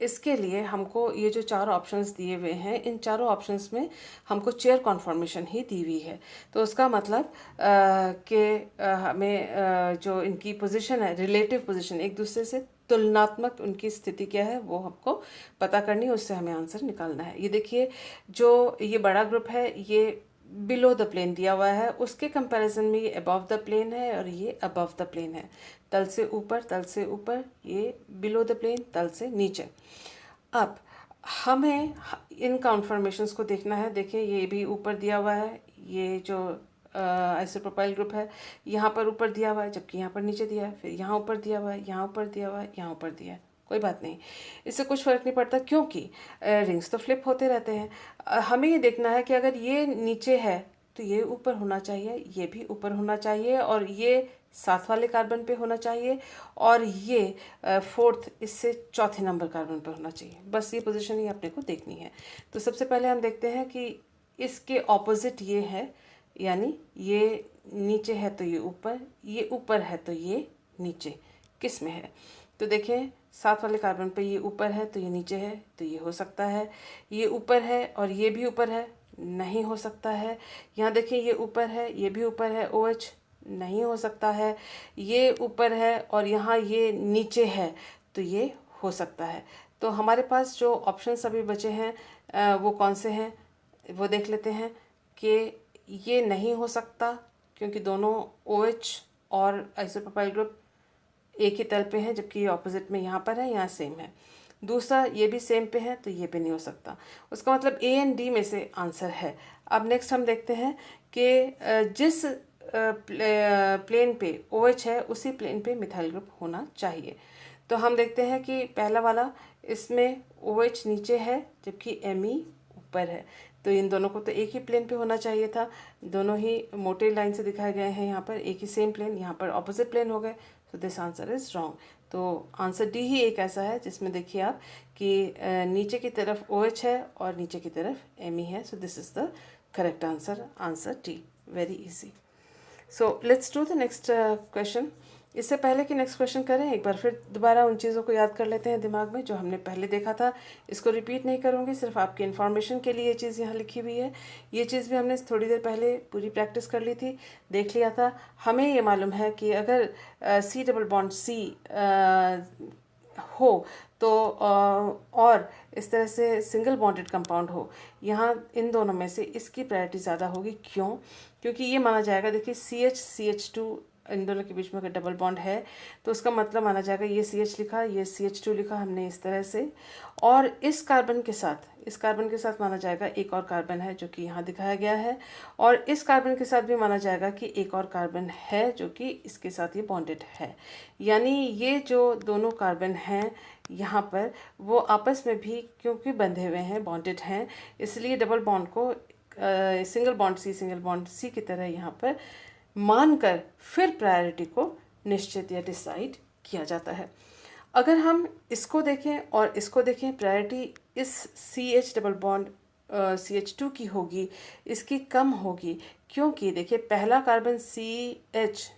इसके लिए हमको ये जो 4 ऑप्शंस दिए हुए हैं, इन चारों ऑप्शंस में हमको चेयर कॉन्फॉर्मेशन ही दी हुई है। तो उसका मतलब कि हमें जो इनकी पोजीशन है, रिलेटिव पोजीशन, एक दूसरे से तुलनात्मक उनकी स्थिति क्या है वो हमको पता करनी है, उससे हमें आंसर निकालना है। ये देखिए जो ये बड़ा ग्रुप है ये बिलो द प्लेन दिया हुआ है, उसके कंपैरिजन में ये अबव द प्लेन है और ये अबव द प्लेन है। तल से ऊपर, ये बिलो द प्लेन, तल से नीचे। अब हमें इन कॉन्फर्मेशंस को देखना है। देखिए ये भी ऊपर दिया हुआ है, ये जो आइसोप्रोपाइल ग्रुप है यहाँ पर ऊपर दिया हुआ है, जबकि यहाँ पर नीचे दिया है, फिर यहाँ ऊपर दिया हुआ है, यहाँ ऊपर दिया हुआ है, यहाँ ऊपर दिया है। कोई बात नहीं, इससे कुछ फ़र्क नहीं पड़ता क्योंकि रिंग्स तो फ्लिप होते रहते हैं। हमें ये देखना है कि अगर ये नीचे है तो ये ऊपर होना चाहिए, ये भी ऊपर होना चाहिए, और ये साथ वाले कार्बन पे होना चाहिए, और ये फोर्थ इससे चौथे नंबर कार्बन पे होना चाहिए। बस ये पोजीशन ही अपने को देखनी है। तो सबसे पहले हम देखते हैं कि इसके ऑपोजिट ये है, यानी ये नीचे है तो ये ऊपर है तो ये नीचे, किस में है। तो देखें साथ वाले कार्बन पे ये ऊपर है तो ये नीचे है, तो ये हो सकता है। ये ऊपर है और ये भी ऊपर है, नहीं हो सकता है। यहाँ देखिए ये ऊपर है, ये भी ऊपर है, OH, नहीं हो सकता है। ये ऊपर है और यहाँ ये नीचे है, तो ये हो सकता है। तो हमारे पास जो ऑप्शन अभी बचे हैं वो कौन से हैं वो देख लेते हैं कि ये नहीं हो सकता क्योंकि दोनों OH और आइसोप्रोपाइल ग्रुप एक ही तल पे है, जबकि ये ऑपोजिट में यहाँ पर है, यहाँ सेम है। दूसरा ये भी सेम पे है तो ये भी नहीं हो सकता। उसका मतलब A एंड D में से आंसर है। अब नेक्स्ट हम देखते हैं कि जिस प्लेन पे OH है उसी प्लेन पे मिथाइल ग्रुप होना चाहिए। तो हम देखते हैं कि पहला वाला, इसमें OH नीचे है जबकि Me ऊपर है, तो इन दोनों को तो एक ही प्लेन पे होना चाहिए था। दोनों ही मोटे लाइन से दिखाए गए हैं, यहाँ पर एक ही सेम प्लेन, यहाँ पर ऑपोजिट प्लेन हो गए। तो दिस आंसर इज़ रॉन्ग। तो आंसर डी ही एक ऐसा है जिसमें देखिए आप कि नीचे की तरफ OH है और नीचे की तरफ Me है। So this is the correct answer, answer D. Very easy. So let's do the next question. इससे पहले कि नेक्स्ट क्वेश्चन करें, एक बार फिर दोबारा उन चीज़ों को याद कर लेते हैं दिमाग में जो हमने पहले देखा था। इसको रिपीट नहीं करूँगी, सिर्फ आपकी इन्फॉर्मेशन के लिए ये चीज़ यहाँ लिखी हुई है। ये चीज़ भी हमने थोड़ी देर पहले पूरी प्रैक्टिस कर ली थी, देख लिया था। हमें ये मालूम है कि अगर C डबल बॉन्ड C हो तो और इस तरह से सिंगल बॉन्डेड कंपाउंड हो, यहाँ इन दोनों में से इसकी प्रायोरिटी ज़्यादा होगी। क्यों? क्योंकि ये माना जाएगा, देखिए CH इन दोनों के बीच में अगर डबल बॉन्ड है तो उसका मतलब माना जाएगा ये CH लिखा, ये CH2 लिखा हमने इस तरह से, और इस कार्बन के साथ माना जाएगा एक और कार्बन है जो कि यहाँ दिखाया गया है, और इस कार्बन के साथ भी माना जाएगा कि एक और कार्बन है जो कि इसके साथ ये बॉन्डेड है। यानी ये जो दोनों कार्बन हैं यहाँ पर वो आपस में भी क्योंकि बंधे हुए हैं, बॉन्डेड हैं, इसलिए डबल बॉन्ड को सिंगल बॉन्ड सी की तरह यहाँ पर मानकर फिर प्रायोरिटी को निश्चित या डिसाइड किया जाता है। अगर हम इसको देखें और इसको देखें, प्रायोरिटी इस CH डबल बॉन्ड CH2 की होगी, इसकी कम होगी। क्योंकि देखिए पहला कार्बन CH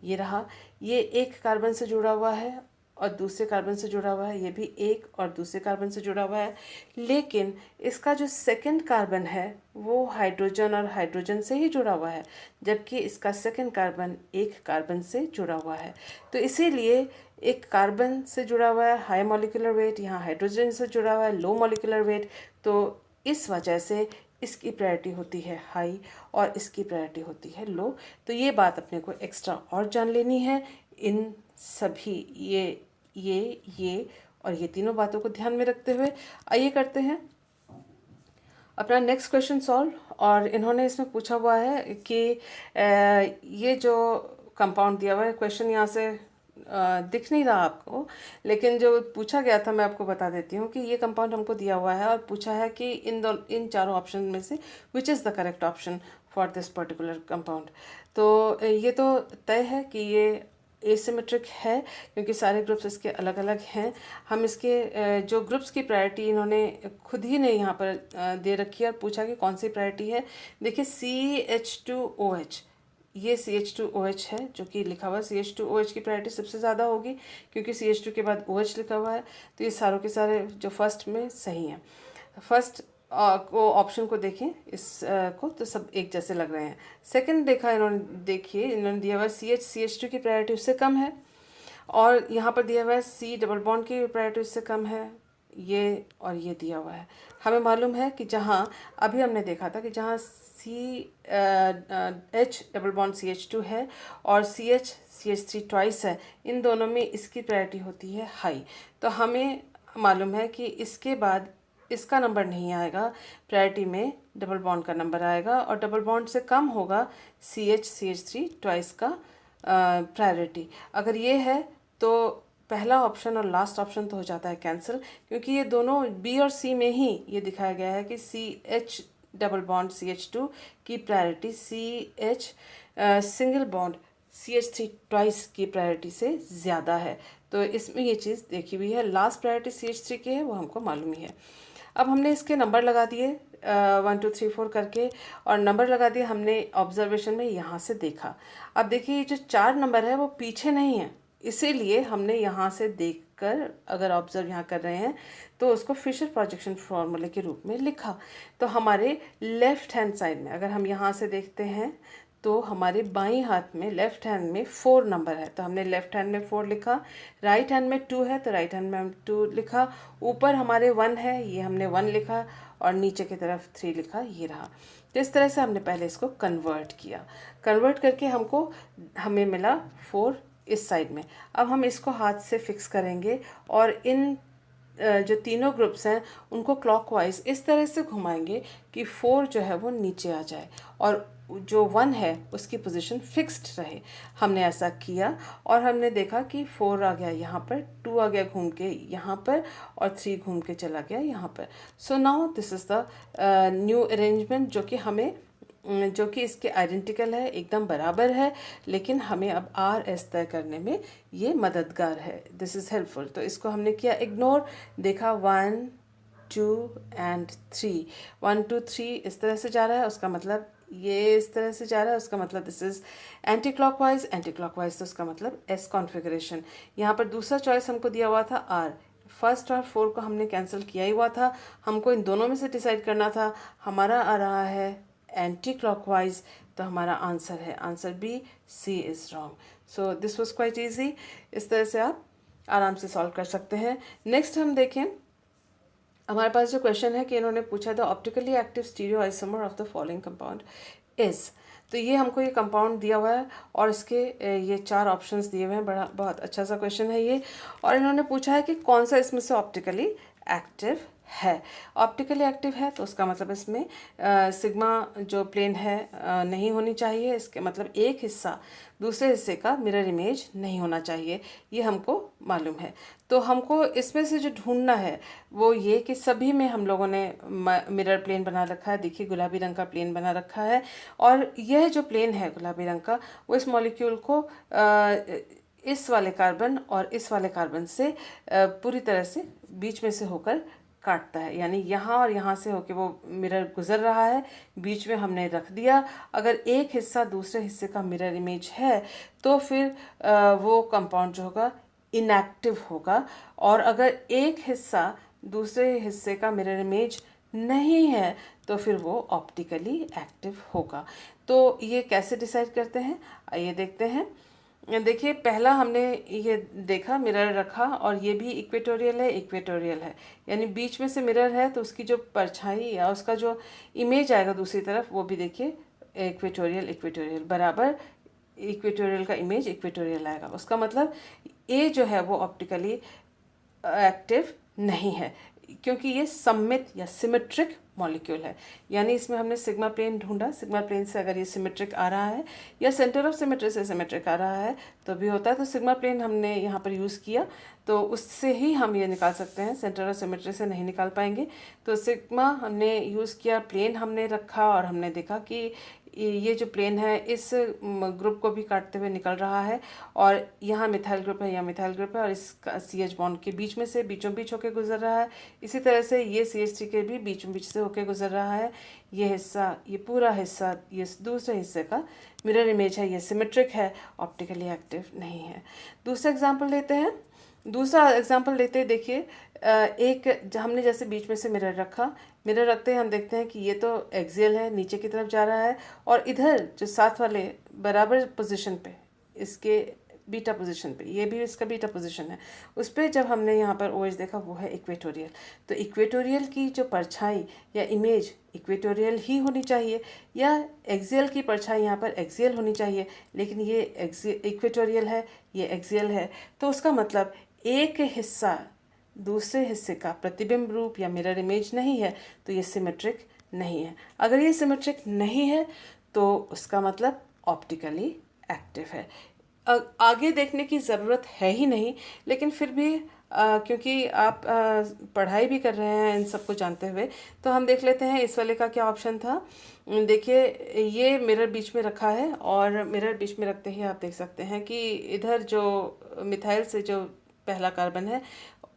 ये रहा, ये एक कार्बन से जुड़ा हुआ है और दूसरे कार्बन से जुड़ा हुआ है, ये भी एक और दूसरे कार्बन से जुड़ा हुआ है। लेकिन इसका जो सेकंड कार्बन है वो हाइड्रोजन और हाइड्रोजन से ही जुड़ा हुआ है, जबकि इसका सेकंड कार्बन एक कार्बन से जुड़ा हुआ है। तो इसीलिए एक कार्बन से जुड़ा हुआ है हाई मॉलिक्यूलर वेट, यहाँ हाइड्रोजन से जुड़ा हुआ है लो मॉलिक्यूलर वेट। तो इस वजह से इसकी प्रायोरिटी होती है हाई और इसकी प्रायोरिटी होती है लो। तो ये बात अपने को एक्स्ट्रा और जान लेनी है। इन सभी ये और ये तीनों बातों को ध्यान में रखते हुए आइए करते हैं अपना नेक्स्ट क्वेश्चन सॉल्व। और इन्होंने इसमें पूछा हुआ है कि ये जो कंपाउंड दिया हुआ है, क्वेश्चन यहाँ से दिख नहीं रहा आपको, लेकिन जो पूछा गया था मैं आपको बता देती हूँ कि ये कंपाउंड हमको दिया हुआ है और पूछा है कि इन चारों ऑप्शन में से which is the correct option for this particular compound. तो ये तो तय है कि ये एसिमेट्रिक है क्योंकि सारे ग्रुप्स इसके अलग अलग हैं। हम इसके जो ग्रुप्स की प्रायोरिटी इन्होंने खुद ही ने यहाँ पर दे रखी है और पूछा कि कौन सी प्रायोरिटी है। देखिए CH2OH, ये CH2OH है जो कि लिखा हुआ है। CH2OH की प्रायोरिटी सबसे ज़्यादा होगी क्योंकि CH2 के बाद OH लिखा हुआ है। तो ये सारों के सारे जो फर्स्ट में सही हैं। फर्स्ट को ऑप्शन को देखें इस को तो सब एक जैसे लग रहे हैं। सेकंड देखा इन्होंने, देखिए इन्होंने दिया हुआ है CH2 की प्रायोरिटी उससे कम है और यहाँ पर दिया हुआ है C डबल बॉन्ड की प्रायोरिटी उससे कम है, ये और ये दिया हुआ है। हमें मालूम है कि जहाँ अभी हमने देखा था कि जहाँ H डबल बॉन्ड CH2 है और CH3 ट्वाइस है, इन दोनों में इसकी प्रायोरिटी होती है हाई। तो हमें मालूम है कि इसके बाद इसका नंबर नहीं आएगा, प्रायोरिटी में डबल बॉन्ड का नंबर आएगा और डबल बॉन्ड से कम होगा CH3 ट्वाइस का प्रायोरिटी। अगर ये है तो पहला ऑप्शन और लास्ट ऑप्शन तो हो जाता है कैंसिल, क्योंकि ये दोनों B और C में ही ये दिखाया गया है कि CH डबल बॉन्ड CH2 की priority CH single bond CH3 twice की प्रायोरिटी से ज़्यादा है। तो इसमें ये चीज़ देखी हुई है। लास्ट प्रायोरिटी CH3 की है, वो हमको मालूम ही है। अब हमने इसके नंबर लगा दिए 1 2 3 4 करके, और नंबर लगा दिए हमने ऑब्जर्वेशन में यहाँ से देखा। अब देखिए ये जो 4 नंबर है वो पीछे नहीं है, इसीलिए हमने यहाँ से देखकर अगर ऑब्जर्व यहाँ कर रहे हैं तो उसको फिशर प्रोजेक्शन फॉर्मूले के रूप में लिखा। तो हमारे लेफ्ट हैंड साइड में अगर हम यहाँ से देखते हैं तो हमारे बाईं हाथ में लेफ्ट हैंड में 4 नंबर है, तो हमने लेफ्ट हैंड में 4 लिखा। राइट हैंड में 2 है तो राइट हैंड में हम 2 लिखा। ऊपर हमारे 1 है, ये हमने 1 लिखा और नीचे की तरफ 3 लिखा, ये रहा। तो इस तरह से हमने पहले इसको कन्वर्ट किया। कन्वर्ट करके हमें मिला 4 इस साइड में। अब हम इसको हाथ से फिक्स करेंगे और इन जो तीनों ग्रुप्स हैं उनको क्लॉकवाइज इस तरह से घुमाएंगे कि 4 जो है वो नीचे आ जाए और जो 1 है उसकी पोजीशन फिक्स्ड रहे। हमने ऐसा किया और हमने देखा कि 4 आ गया यहाँ पर, 2 आ गया घूम के यहाँ पर और 3 घूम के चला गया यहाँ पर। So now this is the new arrangement जो कि इसके आइडेंटिकल है, एकदम बराबर है, लेकिन हमें अब RS तय करने में ये मददगार है। This is helpful. तो इसको हमने किया इग्नोर, देखा 1 2 एंड 3, 1 2 3 इस तरह से जा रहा है, उसका मतलब ये इस तरह से जा रहा है, उसका मतलब दिस इज़ एंटी क्लॉकवाइज। तो उसका मतलब S कॉन्फ़िगरेशन। यहाँ पर दूसरा चॉइस हमको दिया हुआ था R। फर्स्ट और 4 को हमने कैंसिल किया ही हुआ था, हमको इन दोनों में से डिसाइड करना था। हमारा आ रहा है एंटी क्लॉकवाइज, तो हमारा आंसर है answer B, C is wrong. So this was quite easy. इस तरह से आप आराम से सॉल्व कर सकते हैं। नेक्स्ट हम देखें, हमारे पास जो क्वेश्चन है कि इन्होंने पूछा the optically active stereo isomer of the following compound is. तो ये हमको ये कंपाउंड दिया हुआ है और इसके ये 4 ऑप्शंस दिए हुए हैं। बहुत अच्छा सा क्वेश्चन है ये। और इन्होंने पूछा है कि कौन सा इसमें से ऑप्टिकली एक्टिव है। ऑप्टिकली एक्टिव है तो उसका मतलब इसमें सिग्मा जो प्लेन है नहीं होनी चाहिए। इसके मतलब एक हिस्सा दूसरे हिस्से का मिरर इमेज नहीं होना चाहिए, ये हमको मालूम है। तो हमको इसमें से जो ढूंढना है वो ये कि सभी में हम लोगों ने मिरर प्लेन बना रखा है। देखिए गुलाबी रंग का प्लेन बना रखा है और यह जो प्लेन है गुलाबी रंग का वो इस मॉलिक्यूल को इस वाले कार्बन और इस वाले कार्बन से पूरी तरह से बीच में से होकर काटता है। यानी यहाँ और यहाँ से होके वो मिरर गुजर रहा है, बीच में हमने रख दिया। अगर एक हिस्सा दूसरे हिस्से का मिरर इमेज है तो फिर वो कंपाउंड जो होगा इनएक्टिव होगा, और अगर एक हिस्सा दूसरे हिस्से का मिरर इमेज नहीं है तो फिर वो ऑप्टिकली एक्टिव होगा। तो ये कैसे डिसाइड करते हैं आइए देखते हैं। देखिए पहला हमने ये देखा मिरर रखा और ये भी इक्वेटोरियल है, इक्वेटोरियल है, यानी बीच में से मिरर है तो उसकी जो परछाई या उसका जो इमेज आएगा दूसरी तरफ वो भी देखिए इक्वेटोरियल, इक्वेटोरियल बराबर इक्वेटोरियल का इमेज इक्वेटोरियल आएगा। उसका मतलब ए जो है वो ऑप्टिकली एक्टिव नहीं है क्योंकि ये सममित या सिमेट्रिक मॉलिक्यूल है। यानी इसमें हमने सिग्मा प्लेन ढूंढा, सिग्मा प्लेन से अगर ये सिमेट्रिक आ रहा है या सेंटर ऑफ सिमेट्री से सिमेट्रिक आ रहा है तो भी होता है, तो सिग्मा प्लेन हमने यहाँ पर यूज़ किया तो उससे ही हम ये निकाल सकते हैं, सेंटर ऑफ सिमेट्री से नहीं निकाल पाएंगे। तो सिग्मा हमने यूज़ किया, प्लेन हमने रखा और हमने देखा कि ये जो प्लेन है इस ग्रुप को भी काटते हुए निकल रहा है और यहाँ मिथाइल ग्रुप है, यहाँ मिथाइल ग्रुप है और इस CH बॉन्ड के बीच में से बीचों बीच होके गुजर रहा है। इसी तरह से ये CH3 के भी बीचों बीच से होके गुजर रहा है। ये हिस्सा, ये पूरा हिस्सा, ये दूसरे हिस्से का मिरर इमेज है, ये सिमेट्रिक है, ऑप्टिकली एक्टिव नहीं है। दूसरा एग्जाम्पल लेते हैं। दूसरा एग्जाम्पल लेते हैं, देखिए एक हमने जैसे बीच में से मिरर रखा, मिरर रखते हैं हम देखते हैं कि ये तो एक्सियल है, नीचे की तरफ जा रहा है और इधर जो साथ वाले बराबर पोजीशन पे, इसके बीटा पोजीशन पे, ये भी इसका बीटा पोजीशन है, उस पर जब हमने यहाँ पर OH देखा वो है इक्वेटोरियल। तो इक्वेटोरियल की जो परछाई या इमेज इक्वेटोरियल ही होनी चाहिए या एक्सियल की परछाई यहाँ पर एक्सियल होनी चाहिए, लेकिन ये इक्वेटोरियल है, ये एक्सियल है। तो उसका मतलब एक हिस्सा दूसरे हिस्से का प्रतिबिंब रूप या मिरर इमेज नहीं है तो ये सिमेट्रिक नहीं है। अगर ये सिमेट्रिक नहीं है तो उसका मतलब ऑप्टिकली एक्टिव है। आगे देखने की ज़रूरत है ही नहीं, लेकिन फिर भी क्योंकि आप पढ़ाई भी कर रहे हैं इन सबको जानते हुए, तो हम देख लेते हैं इस वाले का क्या ऑप्शन था। देखिए ये मिरर बीच में रखा है और मिरर बीच में रखते ही आप देख सकते हैं कि इधर जो मिथाइल से जो पहला कार्बन है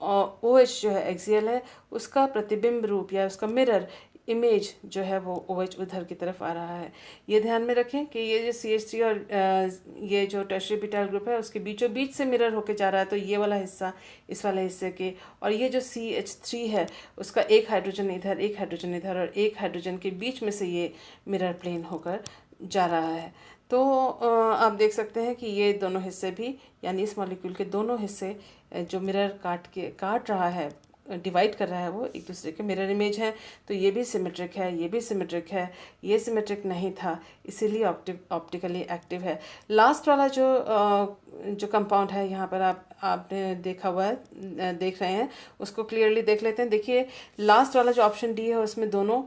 OH जो है एक्सियल है, उसका प्रतिबिंब रूप या उसका मिरर इमेज जो है वो OH उधर की तरफ आ रहा है। ये ध्यान में रखें कि ये जो CH3 और ये जो टर्शियरी ब्यूटाइल ग्रुप है उसके बीचों बीच से मिरर होके जा रहा है, तो ये वाला हिस्सा इस वाले हिस्से के, और ये जो CH3 है उसका एक हाइड्रोजन इधर, एक हाइड्रोजन इधर और एक हाइड्रोजन के बीच में से ये मिरर प्लेन होकर जा रहा है। तो आप देख सकते हैं कि ये दोनों हिस्से भी, यानी इस मॉलिक्यूल के दोनों हिस्से जो मिरर काट रहा है, डिवाइड कर रहा है, वो एक दूसरे के मिरर इमेज हैं। तो ये भी सिमेट्रिक है, ये भी सिमेट्रिक है, ये सिमेट्रिक नहीं था, इसीलिए ऑप्टिकली एक्टिव है। लास्ट वाला जो कंपाउंड है यहाँ पर आपने देखा हुआ है, देख रहे हैं, उसको क्लियरली देख लेते हैं। देखिए लास्ट वाला जो ऑप्शन डी है उसमें दोनों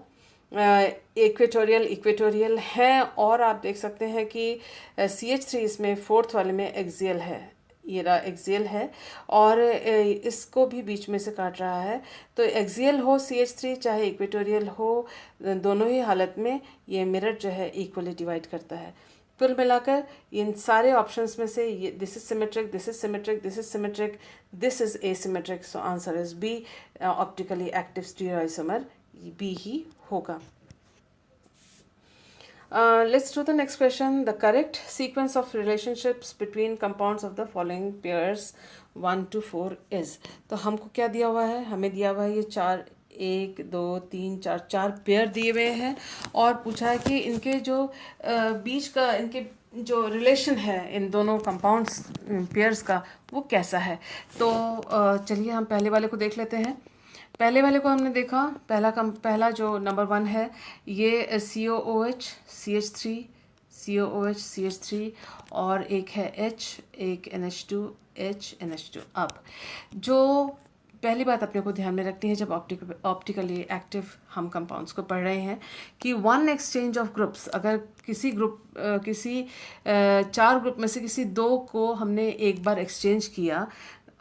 इक्वेटोरियल हैं और आप देख सकते हैं कि CH3 इसमें फोर्थ वाले में एक्सियल है, ये रहा एक्सियल है और इसको भी बीच में से काट रहा है। तो एक्सियल हो CH3 चाहे इक्वेटोरियल हो, दोनों ही हालत में ये मिरर जो है इक्वली डिवाइड करता है। कुल मिलाकर इन सारे ऑप्शंस में से ये this is symmetric, this is symmetric, this is symmetric, this is asymmetric, so answer is B, optically active stereoisomer B ही होगा। Let's do the next question. The correct sequence of relationships between compounds of the following pairs 1 to 4 is. तो हमको क्या दिया हुआ है, हमें दिया हुआ है ये 4, 1 2 3 4 पेयर दिए हुए हैं और पूछा है कि इनके जो बीच का, इनके जो रिलेशन है इन दोनों कंपाउंड्स पेयर्स का वो कैसा है। तो चलिए हम पहले वाले को देख लेते हैं। पहले वाले को हमने देखा, पहला जो नंबर 1 है ये COOH CH3 COOH CH3 और एक है H, एक NH2 H NH2। अब जो पहली बात अपने को ध्यान में रखनी है जब ऑप्टिकली एक्टिव हम कंपाउंड्स को पढ़ रहे हैं कि वन एक्सचेंज ऑफ ग्रुप्स, अगर किसी 4 ग्रुप में से किसी 2 को हमने एक बार एक्सचेंज किया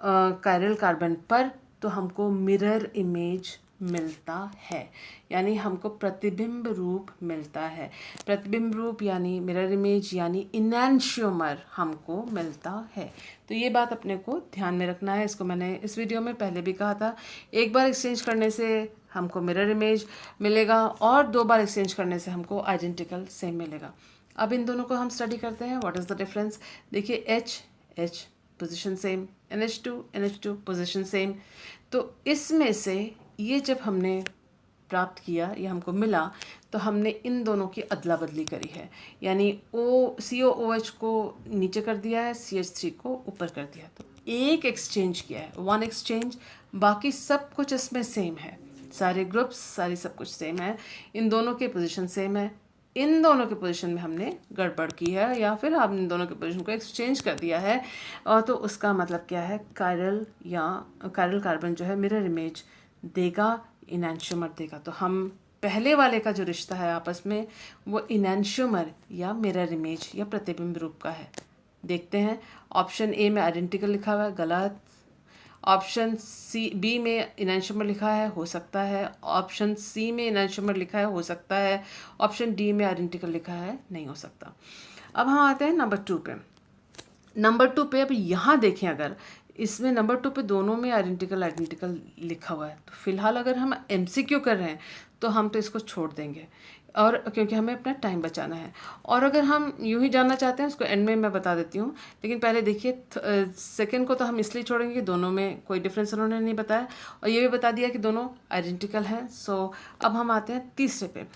कायरल कार्बन पर, तो हमको मिरर इमेज मिलता है, यानी हमको प्रतिबिंब रूप मिलता है। प्रतिबिंब रूप यानी मिरर इमेज यानी इनैंशियोमर हमको मिलता है। तो ये बात अपने को ध्यान में रखना है। इसको मैंने इस वीडियो में पहले भी कहा था, एक बार एक्सचेंज करने से हमको मिरर इमेज मिलेगा और 2 बार एक्सचेंज करने से हमको आइडेंटिकल सेम मिलेगा। अब इन दोनों को हम स्टडी करते हैं, व्हाट इज़ द डिफरेंस। देखिए H position same, NH2 position same. तो इसमें से ये जब हमने प्राप्त किया या हमको मिला, तो हमने इन दोनों की अदला बदली करी है, यानी COOH को नीचे कर दिया है, CH3 को ऊपर कर दिया। तो एक एक्सचेंज किया है, वन एक्सचेंज, बाकी सब कुछ इसमें सेम है, सारे ग्रुप्स सारी सब कुछ सेम है, इन दोनों के पोजीशन सेम है। इन दोनों के पोजीशन में हमने गड़बड़ की है या फिर हम इन दोनों के पोजीशन को एक्सचेंज कर दिया है, और तो उसका मतलब क्या है, कायरल कार्बन जो है मिरर इमेज देगा, इनैंशियोमर देगा। तो हम पहले वाले का जो रिश्ता है आपस में वो इनैंशियोमर या मिरर इमेज या प्रतिबिंब रूप का है। देखते हैं, ऑप्शन ए में आइडेंटिकल लिखा हुआ है, गलत। ऑप्शन बी में इनैंशियोमर लिखा है, हो सकता है। ऑप्शन सी में इनैंशियोमर लिखा है, हो सकता है। ऑप्शन डी में आइडेंटिकल लिखा है, नहीं हो सकता। अब हम आते हैं नंबर 2 पे। नंबर 2 पे अब यहाँ देखें, अगर इसमें नंबर 2 पे दोनों में आइडेंटिकल लिखा हुआ है, तो फिलहाल अगर हम MCQ कर रहे हैं तो हम तो इसको छोड़ देंगे, और क्योंकि हमें अपना टाइम बचाना है। और अगर हम यूं ही जानना चाहते हैं, उसको एंड में मैं बता देती हूँ, लेकिन पहले देखिए सेकंड को तो हम इसलिए छोड़ेंगे कि दोनों में कोई डिफरेंस उन्होंने नहीं बताया, और ये भी बता दिया कि दोनों आइडेंटिकल हैं। सो अब हम आते हैं तीसरे पे।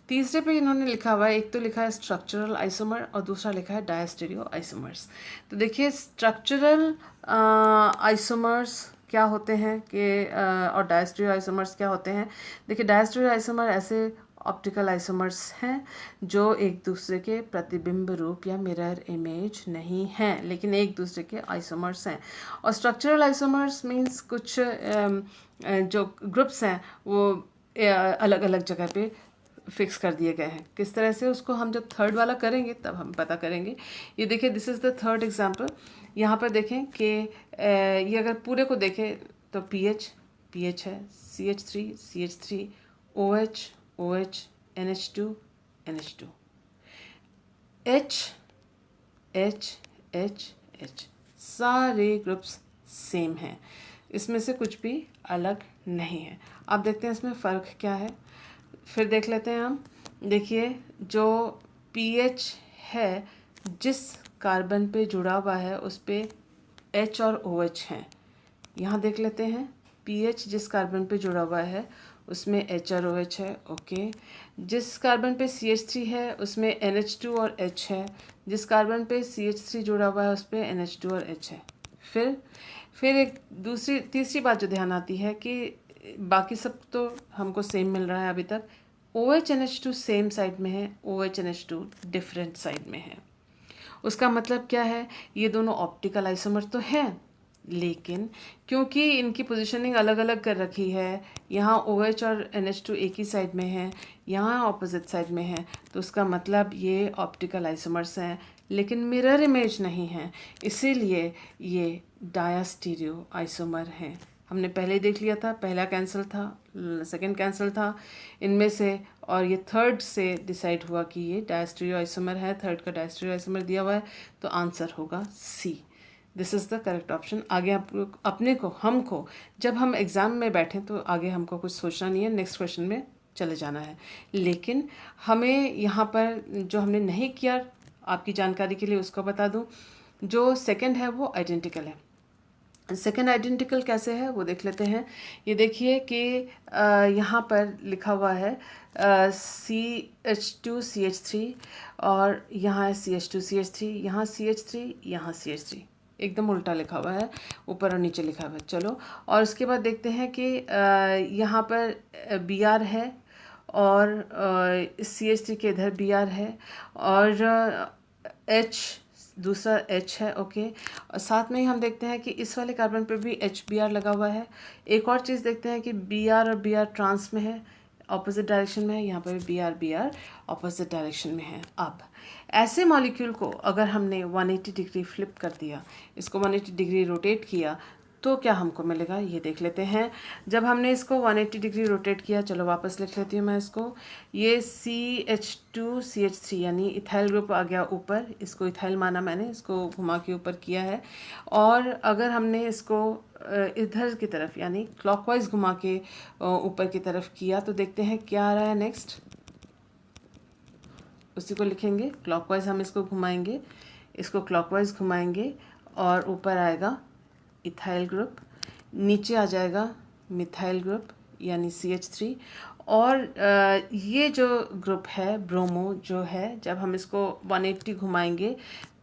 तीसरे पे इन्होंने लिखा हुआ है, एक तो लिखा है स्ट्रक्चरल आइसोमर और दूसरा लिखा है डायस्टेरियो आइसोमर्स। तो देखिए स्ट्रक्चरल आइसोमर्स क्या होते हैं कि और डायस्टेरियो आइसोमर्स क्या होते हैं। देखिए डायस्टेरियो आइसोमर ऐसे ऑप्टिकल आइसोमर्स हैं जो एक दूसरे के प्रतिबिंब रूप या मिरर इमेज नहीं हैं, लेकिन एक दूसरे के आइसोमर्स हैं। और स्ट्रक्चरल आइसोमर्स मीन्स कुछ जो ग्रुप्स हैं वो अलग अलग जगह पे फिक्स कर दिए गए हैं। किस तरह से, उसको हम जब थर्ड वाला करेंगे तब हम पता करेंगे। ये देखिए, this is the third example. यहाँ पर देखें कि ये अगर पूरे को देखें तो पीएच है, CH3 OH NH2 H सारे ग्रुप्स सेम हैं, इसमें से कुछ भी अलग नहीं है। अब देखते हैं इसमें फ़र्क क्या है, फिर देख लेते हैं हम। देखिए जो पीएच है, जिस कार्बन पे जुड़ा हुआ है उस पे H और OH हैं। यहाँ देख लेते हैं, पीएच जिस कार्बन पे जुड़ा हुआ है उसमें H और OH है, ओके। जिस कार्बन पे CH3 है उसमें NH2 और H है। जिस कार्बन पे CH3 जुड़ा हुआ है उस पे NH2 और H है। फिर एक तीसरी बात जो ध्यान आती है कि बाकी सब तो हमको सेम मिल रहा है अभी तक। OH NH2 सेम साइड में है, OH NH2 डिफरेंट साइड में है। उसका मतलब क्या है, ये दोनों ऑप्टिकल आइसोमर तो हैं, लेकिन क्योंकि इनकी पोजीशनिंग अलग अलग कर रखी है, यहाँ OH और NH2 एक ही साइड में है, यहाँ ऑपोजिट साइड में है, तो उसका मतलब ये ऑप्टिकल आइसोमर्स हैं लेकिन मिरर इमेज नहीं है, इसीलिए ये डायस्टीरियो आइसोमर हैं। हमने पहले देख लिया था, पहला कैंसिल था, सेकंड कैंसिल था इनमें से, और ये थर्ड से डिसाइड हुआ कि ये डायस्टीरियो आइसोमर है, थर्ड का डायस्टीरियो आइसोमर दिया हुआ है, तो आंसर होगा C. This is the correct option. आगे आप अपने को हमको जब हम एग्ज़ाम में बैठें तो आगे हमको कुछ सोचना नहीं है, नेक्स्ट क्वेश्चन में चले जाना है। लेकिन हमें यहाँ पर जो हमने नहीं किया, आपकी जानकारी के लिए उसको बता दूँ, जो सेकंड है वो आइडेंटिकल है। सेकेंड आइडेंटिकल कैसे है वो देख लेते हैं। ये देखिए कि यहाँ पर लिखा हुआ है CH2CH3 और यहाँ है CH2CH3, यहाँ CH3, यहाँ CH3, एकदम उल्टा लिखा हुआ है, ऊपर और नीचे लिखा हुआ है। चलो, और उसके बाद देखते हैं कि यहाँ पर Br है और CH3 के इधर Br है और H दूसरा H है, ओके। और साथ में ही हम देखते हैं कि इस वाले कार्बन पर भी HBr लगा हुआ है। एक और चीज़ देखते हैं कि Br और Br ट्रांस में है, ऑपोजिट डायरेक्शन में है, यहाँ पर भी Br ऑपोजिट डायरेक्शन में है। अब ऐसे मॉलिक्यूल को अगर हमने 180 डिग्री फ्लिप कर दिया, इसको 180 डिग्री रोटेट किया, तो क्या हमको मिलेगा ये देख लेते हैं। जब हमने इसको 180 डिग्री रोटेट किया, चलो वापस लिख लेती हूँ मैं इसको, ये CH2CH3 यानी इथाइल ग्रुप आ गया ऊपर, इसको इथाइल माना मैंने, इसको घुमा के ऊपर किया है। और अगर हमने इसको इधर की तरफ यानी क्लॉकवाइज घुमा के ऊपर की तरफ किया, तो देखते हैं क्या आ रहा है नेक्स्ट, उसी को लिखेंगे। क्लॉकवाइज हम इसको घुमाएंगे, इसको क्लॉकवाइज घुमाएंगे और ऊपर आएगा इथाइल ग्रुप, नीचे आ जाएगा मिथाइल ग्रुप यानी CH3, और ये जो ग्रुप है ब्रोमो जो है, जब हम इसको 180 घुमाएंगे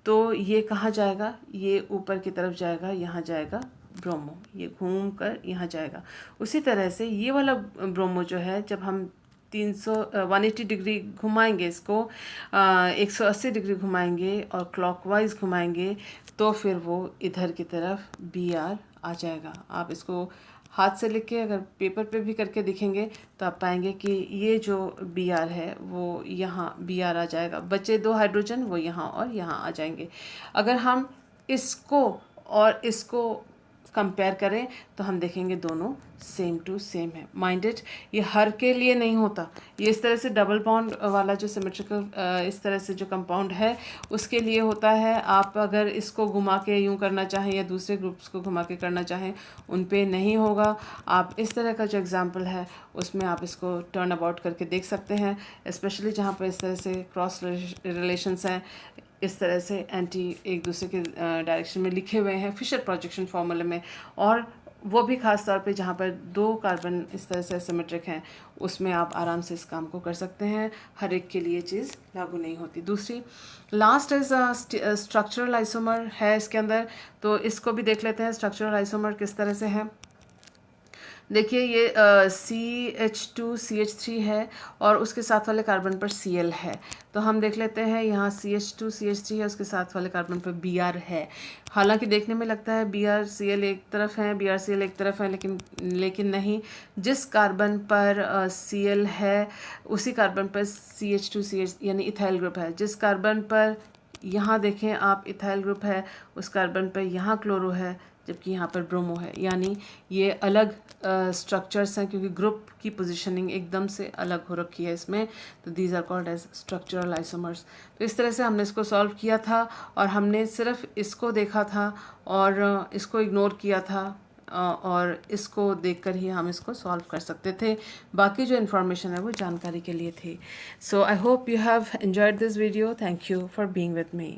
तो ये कहाँ जाएगा, ये ऊपर की तरफ जाएगा, यहाँ जाएगा ब्रोमो, ये घूम कर यहाँ जाएगा। उसी तरह से ये वाला ब्रोमो जो है, जब हम 180 डिग्री घुमाएंगे इसको, 180 डिग्री घुमाएंगे और क्लॉकवाइज घुमाएंगे, तो फिर वो इधर की तरफ BR आ जाएगा। आप इसको हाथ से लिख के अगर पेपर पे भी करके दिखेंगे तो आप पाएंगे कि ये जो BR है वो यहाँ BR आ जाएगा, बचे 2 हाइड्रोजन वो यहाँ और यहाँ आ जाएंगे। अगर हम इसको और इसको कंपेयर करें तो हम देखेंगे दोनों सेम टू सेम है। माइंडेड, ये हर के लिए नहीं होता, ये इस तरह से डबल बॉन्ड वाला जो सिमेट्रिकल इस तरह से जो कंपाउंड है उसके लिए होता है। आप अगर इसको घुमा के यूँ करना चाहें या दूसरे ग्रुप्स को घुमा के करना चाहें, उन पे नहीं होगा। आप इस तरह का जो एग्जांपल है उसमें आप इसको टर्न अबाउट करके देख सकते हैं, स्पेशली जहाँ पर इस तरह से क्रॉस रिलेशंस हैं, इस तरह से एंटी एक दूसरे के डायरेक्शन में लिखे हुए हैं फिशर प्रोजेक्शन फॉर्मूले में, और वो भी ख़ास तौर पे जहाँ पर 2 कार्बन इस तरह से सिमेट्रिक हैं, उसमें आप आराम से इस काम को कर सकते हैं। हर एक के लिए चीज़ लागू नहीं होती। दूसरी लास्ट इज स्ट्रक्चरल आइसोमर है इसके अंदर, तो इसको भी देख लेते हैं स्ट्रक्चरल आइसोमर किस तरह से है। देखिए ये CH2CH3 है और उसके साथ वाले कार्बन पर Cl है। तो हम देख लेते हैं यहाँ CH2CH3 है, उसके साथ वाले कार्बन पर Br है। हालांकि देखने में लगता है BrCl एक तरफ है, BrCl एक तरफ है, लेकिन नहीं। जिस कार्बन पर Cl है उसी कार्बन पर CH2CH यानी इथाइल ग्रुप है। जिस कार्बन पर यहाँ देखें आप इथाइल ग्रुप है, उस कार्बन पर यहाँ क्लोरो है, जबकि यहाँ पर ब्रोमो है। यानी ये अलग स्ट्रक्चर्स हैं क्योंकि ग्रुप की पोजीशनिंग एकदम से अलग हो रखी है इसमें। तो these are called as structural isomers. तो इस तरह से हमने इसको सॉल्व किया था और हमने सिर्फ इसको देखा था और इसको इग्नोर किया था और इसको देखकर ही हम इसको सॉल्व कर सकते थे। बाकी जो इन्फॉर्मेशन है वो जानकारी के लिए थी। So I hope you have enjoyed this video. Thank you for being with me.